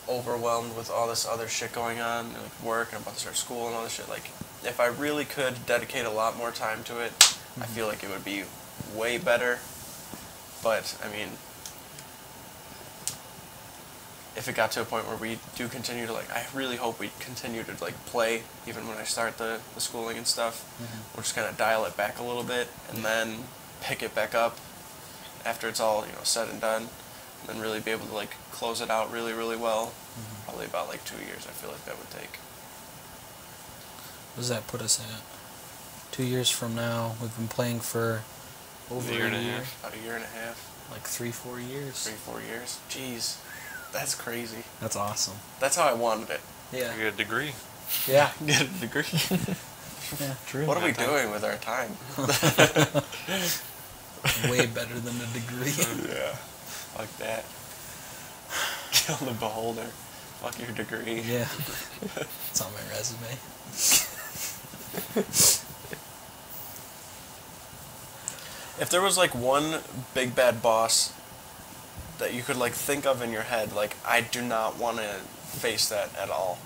overwhelmed with all this other shit going on, and like work, and I'm about to start school and all this shit. Like, if I really could dedicate a lot more time to it, I feel like it would be way better. But I mean, if it got to a point where we do continue to, like, I really hope we continue to like play even when I start the schooling and stuff. We'll just kind of dial it back a little bit and then pick it back up after it's all said and done, and then really be able to like close it out really really well. Probably about like 2 years. I feel like that would take. What does that put us at? 2 years from now, we've been playing for over A year and a half. About a year and a half. Like 3-4 years. 3-4 years. Jeez, that's crazy. That's awesome. That's how I wanted it. Yeah. You get a degree. Yeah. Get a degree. Yeah, true. What are we doing with our time? Way better than a degree. Yeah, like that. Kill the beholder. Fuck your degree. Yeah. It's on my resume. If there was like one big bad boss that you could like think of in your head, like I do not want to face that at all.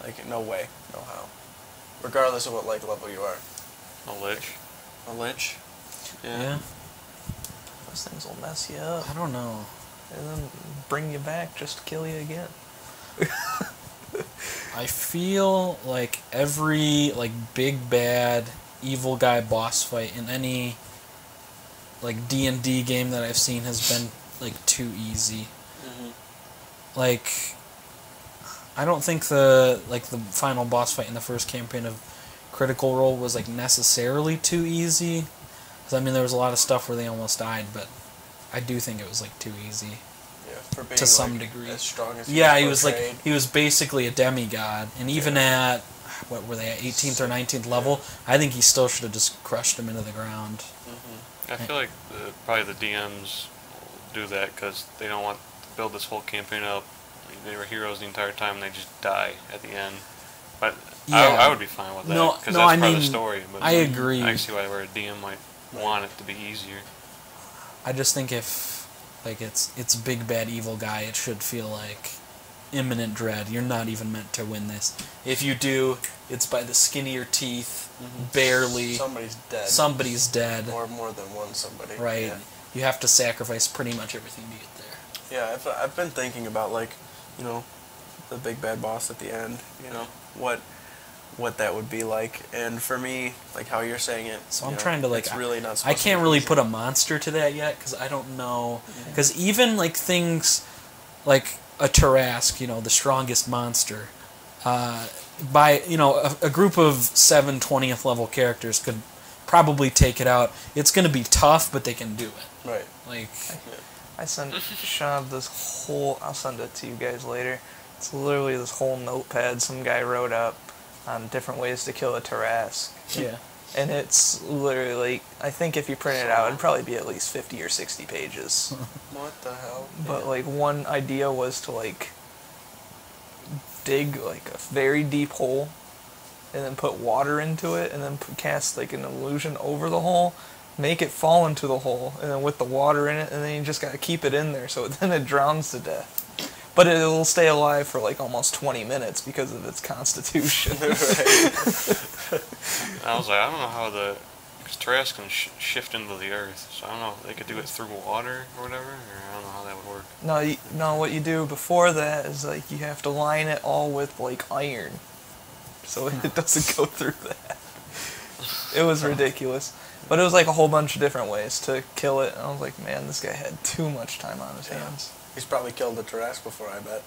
Like no way, no how. Regardless of what like level you are. A lich. A lich? Yeah. Those things will mess you up I don't know. and then bring you back just to kill you again. I feel like every like big bad evil guy boss fight in any like D&D game that I've seen has been like too easy. Like I don't think the final boss fight in the first campaign of Critical Role was like necessarily too easy. 'Cause, I mean, there was a lot of stuff where they almost died, but I do think it was like too easy. Yeah, for being To some like, degree. as strong as Yeah, he was was portrayed. he was basically a demigod, and even at what were they at 18th or 19th level, I think he still should have just crushed him into the ground. I feel like probably the DMs do that because they don't want to build this whole campaign up. I mean, they were heroes the entire time, and they just die at the end. But Yeah. I would be fine with that No, because no, that's I part of mean, the story. But I agree. I see where a DM might want it to be easier. I just think if like it's big bad evil guy, it should feel like imminent dread. You're not even meant to win this. If you do, it's by the skin of your teeth, barely. Somebody's dead. Somebody's dead. Or more than one somebody. Right. Yeah. You have to sacrifice pretty much everything to get there. Yeah, I've been thinking about like, the big bad boss at the end. What that would be like, and for me, like how you're saying it. So I'm trying to like. It's really not. I Supposed can't to be really easy. put a monster to that yet because I don't know. Because even like things like a Tarrasque, the strongest monster, by a group of 7 20th level characters could probably take it out. It's going to be tough, but they can do it. Right. Like I sent Schaub this whole. I'll send it to you guys later. It's literally this whole notepad some guy wrote up on different ways to kill a Tarrasque. yeah. And it's literally like, I think if you print it out, it'd probably be at least 50 or 60 pages. What the hell? But like one idea was to like dig like a very deep hole and then put water into it and then cast like an illusion over the hole, make it fall into the hole, and then with the water in it, and then you just gotta keep it in there so then it drowns to death. But it'll stay alive for like almost 20 minutes because of its constitution. I was like, I don't know how because Tarrasque can shift into the earth, so I don't know if they could do it through water or whatever, or I don't know how that would work. No, what you do before that is like you have to line it all with like iron, so it doesn't go through that. It was ridiculous, but it was like a whole bunch of different ways to kill it, and I was like, man, this guy had too much time on his hands. He's probably killed a Tarrasque before, I bet.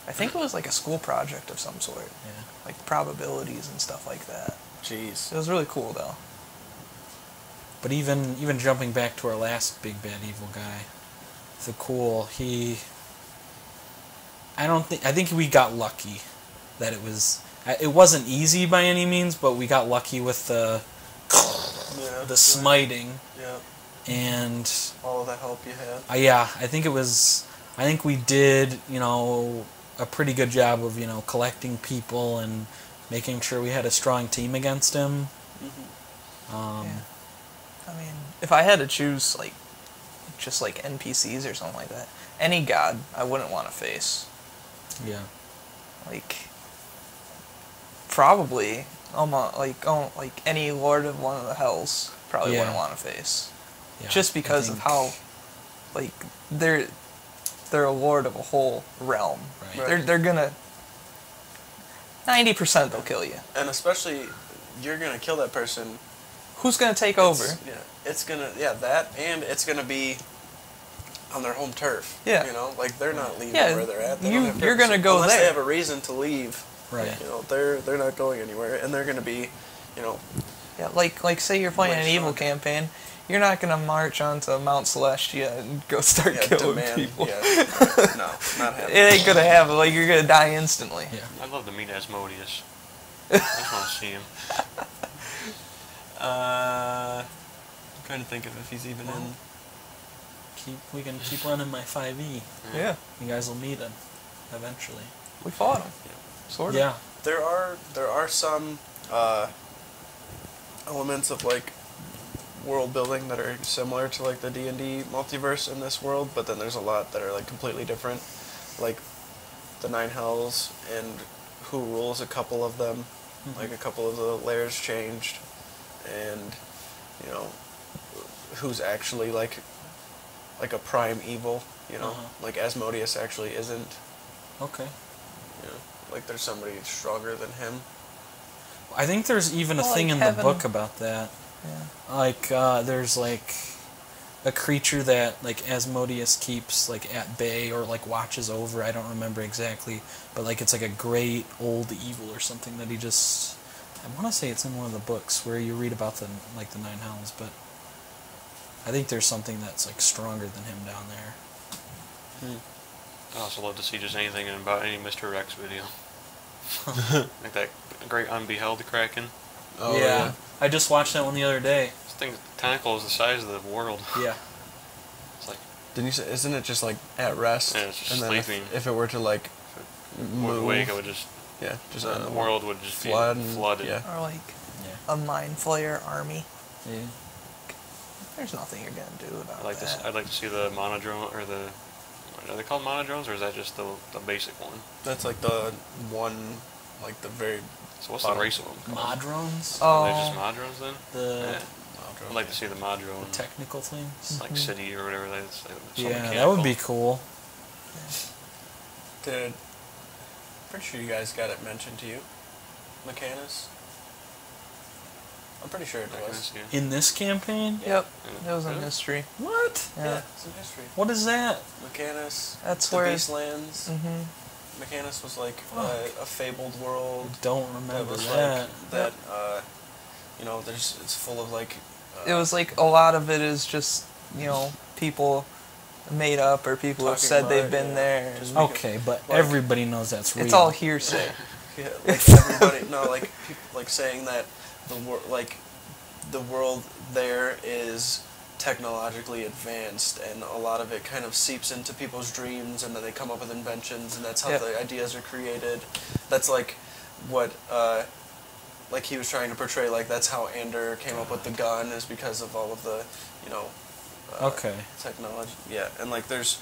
I think it was like a school project of some sort, Yeah. like probabilities and stuff like that. Jeez. It was really cool though. But even jumping back to our last big bad evil guy, the cool I think we got lucky that it wasn't easy by any means, but we got lucky with the smiting Yeah. and All of that help you had. I think we did a pretty good job of collecting people and making sure we had a strong team against him. Yeah. I mean, if I had to choose like just like NPCs or something like that, any god I wouldn't want to face. Yeah. Like probably almost like any lord of one of the hells probably wouldn't want to face. Yeah, Just because of how like they're a lord of a whole realm. Right. They're gonna 90% they'll kill you. And especially, you're gonna kill that person. Who's gonna take over? It's gonna that, and it's gonna be on their home turf. Yeah. You know, like they're not leaving Yeah, where they're at. They you- don't have you're purpose. gonna go unless there. they have a reason to leave. Right. You know, they're not going anywhere, and they're gonna be, you know, Yeah, like say you're playing an Way evil stronger. campaign, you're not gonna march onto Mount Celestia and go start yeah, killing demand. people. Yeah, right. No, not It happening. ain't gonna happen. Like you're gonna die instantly. Yeah. I'd love to meet Asmodeus. I just want to see him. I'm trying to think of if he's even in. We can keep running my 5e. Yeah, You guys will meet him eventually. we fought him. Sort of. Yeah. There are some elements of like world building that are similar to like the D&D multiverse in this world, but then there's a lot that are like completely different, like the Nine Hells and who rules a couple of them. Like a couple of the layers changed, and you know who's actually like a prime evil. You know, like Asmodeus actually isn't. Okay. You know, like there's somebody stronger than him. I think there's even a Well, thing like in heaven- the book about that. Yeah. Like, there's like a creature that like Asmodeus keeps like at bay or like watches over. I don't remember exactly, but like it's like a great old evil or something that he just. I want to say it's in one of the books where you read about the Nine Hells, but I think there's something that's like stronger than him down there. I'd also love to see just anything about any Mr. Rex video. Like that great Unbeheld Kraken. Oh, yeah. I just watched that one the other day. This thing, the tentacle is the size of the world. Yeah. It's like, Didn't you say? Isn't it just like at rest? Yeah, it's just and then sleeping. If it were to like would move, wake, it would just, yeah, just the world would just flood be and- flooded. yeah. Or like Yeah. a mind flayer army. Yeah. There's nothing you're gonna do about I'd like that. I'd like to see the monodrone, or the, are they called monodrones, or is that just the basic one? That's like the one, like the very. So what's Bottom. the race of them called? Modrones? Are they just Oh, modrones then? The Yeah. I'd like to see the modrone, technical things? like city or whatever that's. So Yeah, that would be cool. Did. Pretty sure you guys got it mentioned to you, Mechanus. I'm pretty sure it was. In this campaign? yep. Yeah. That was a Really? mystery. What? Yeah. it's in history. What is that? Mechanus. That's the where- Beastlands. Mm-hmm. Mechanus was like Fuck. a fabled world. Don't That remember was that. like that. You know, it's full of like. It was like a lot of it is just people made up or people have Talking said about they've it, been yeah. there. Just and Okay, but Like- everybody knows that's real. it's all hearsay. Yeah, like everybody. No, like people like saying that the world there is technologically advanced, and a lot of it kind of seeps into people's dreams, and then they come up with inventions, and that's how Yeah. the ideas are created. That's like what like he was trying to portray. Like that's how Ander came up with the gun, is because of all of the Okay. technology. Yeah, and like there's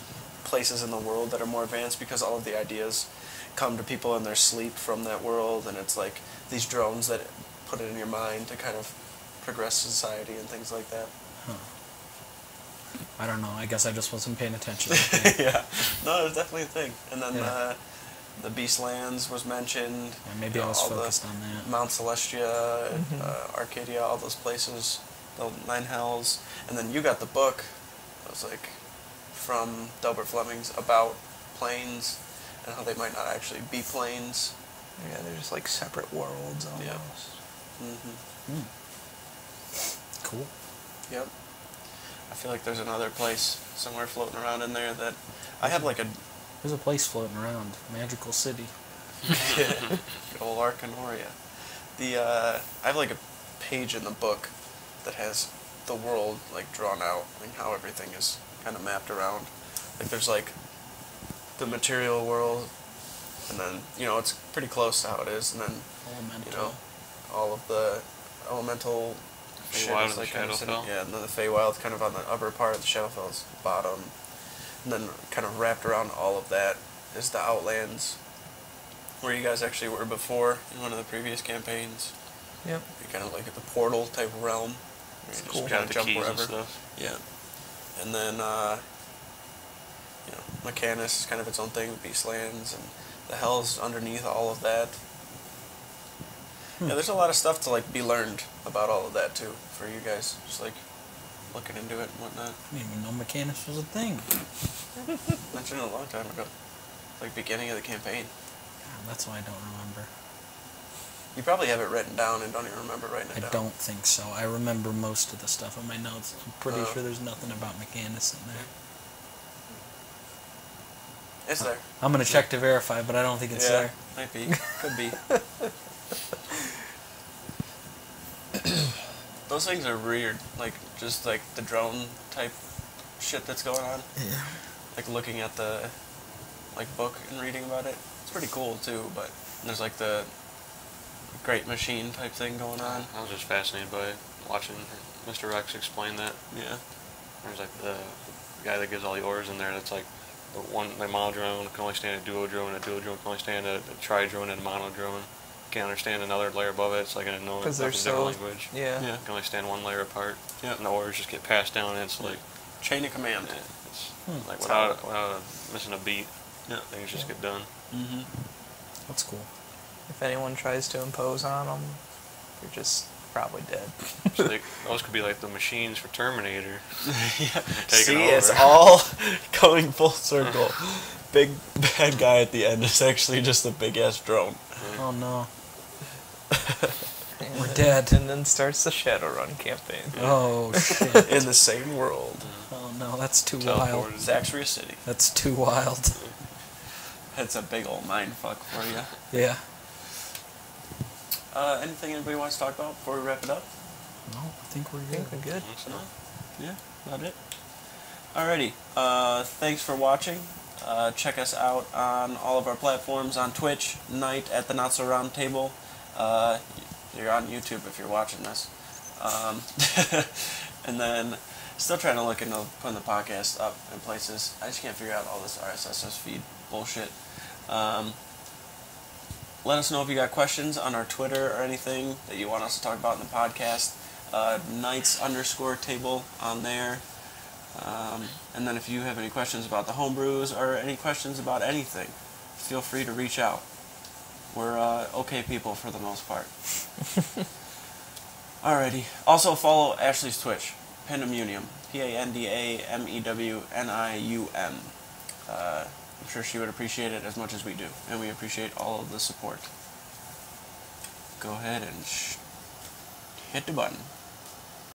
places in the world that are more advanced because all of the ideas come to people in their sleep from that world, and it's like these drones that put it in your mind to kind of progress society and things like that. I don't know. I guess I just wasn't paying attention. Yeah, no, it's definitely a thing. And then Yeah. the Beastlands was mentioned. Yeah, maybe you I know, was all the focused on that. Mount Celestia, Arcadia, all those places, the Nine Hells, and then you got the book. It was like from Delbert Fleming's about planes and how they might not actually be planes. Yeah, they're just like separate worlds almost. Yeah. Hmm. Cool. Yep. I feel like there's another place somewhere floating around in there that I have like a There's a place floating around. Magical City. old Arcanoria. I have like a page in the book that has the world like drawn out and how everything is kind of mapped around. Like there's like the material world, and then it's pretty close to how it is, and then Elemental. all of the elemental shit Feywild is and like kind of Shadowfell. yeah, and then the Feywild kind of on the upper part, the Shadowfell's bottom, and then kind of wrapped around all of that is the Outlands, where you guys actually were before in one of the previous campaigns. Yep. You're kind of like at the portal type of realm. Where you Cool. just Got kind the of jump keys wherever. and stuff. Yeah. And then, Mechanus is kind of its own thing with Beastlands, and the Hell's underneath all of that. Yeah, there's a lot of stuff to like be learned about all of that too for you guys. Just like looking into it and whatnot. I didn't even know mechanics was a thing. Mentioned it a long time ago. Like beginning of the campaign. God, that's why I don't remember. You probably have it written down and don't even remember writing it I down. don't think so. I remember most of the stuff in my notes. I'm pretty Oh. sure there's nothing about mechanics in there. It's there. I'm gonna check to verify, but I don't think it's Yeah, there. might be. Could be. Those things are weird. Like, just like the drone type shit that's going on. Yeah. Like looking at the book and reading about it. It's pretty cool too, but there's like the great machine type thing going on. I was just fascinated by watching Mr. Rex explain that. Yeah. There's like the guy that gives all the orders in there. That's like the mono drone can only stand a duo drone. A duo drone can only stand a tri drone and a mono drone. Can't understand another layer above it. It's like an unknown, Because like they're a different so language. yeah. Yeah. Can only stand one layer apart. Yeah. And the orders just get passed down, and it's like Chain of command. it's like That's without missing a beat. Yeah. Things just get done. Mm-hmm. That's cool. If anyone tries to impose on them, they're just probably dead. So those could be like the machines for Terminator. Yeah. Taking See, over. it's all going full circle. Big bad guy at the end is actually just a big ass drone. Oh no. And We're then- dead. And then starts the Shadowrun campaign. Oh shit. In the same world. Oh no, that's too wild. Teleported. Zaxxria City. That's too wild. That's a big old mind fuck for you. Yeah. Anything anybody wants to talk about before we wrap it up? No, I think we're I good. think we're good. So, Yeah, about it. Alrighty. Thanks for watching. Check us out on all of our platforms on Twitch, Night at the Not So Round Table. You're on YouTube if you're watching this. And then still trying to look into putting the podcast up in places. I just can't figure out all this RSS feed bullshit. Let us know if you got questions on our Twitter or anything that you want us to talk about in the podcast. Knights_table on there. And then if you have any questions about the homebrews or any questions about anything, feel free to reach out. We're okay people for the most part. Alrighty. Also follow Ashley's Twitch, Pandamunium. Pandamunium. I'm sure she would appreciate it as much as we do, and we appreciate all of the support. Go ahead and hit the button.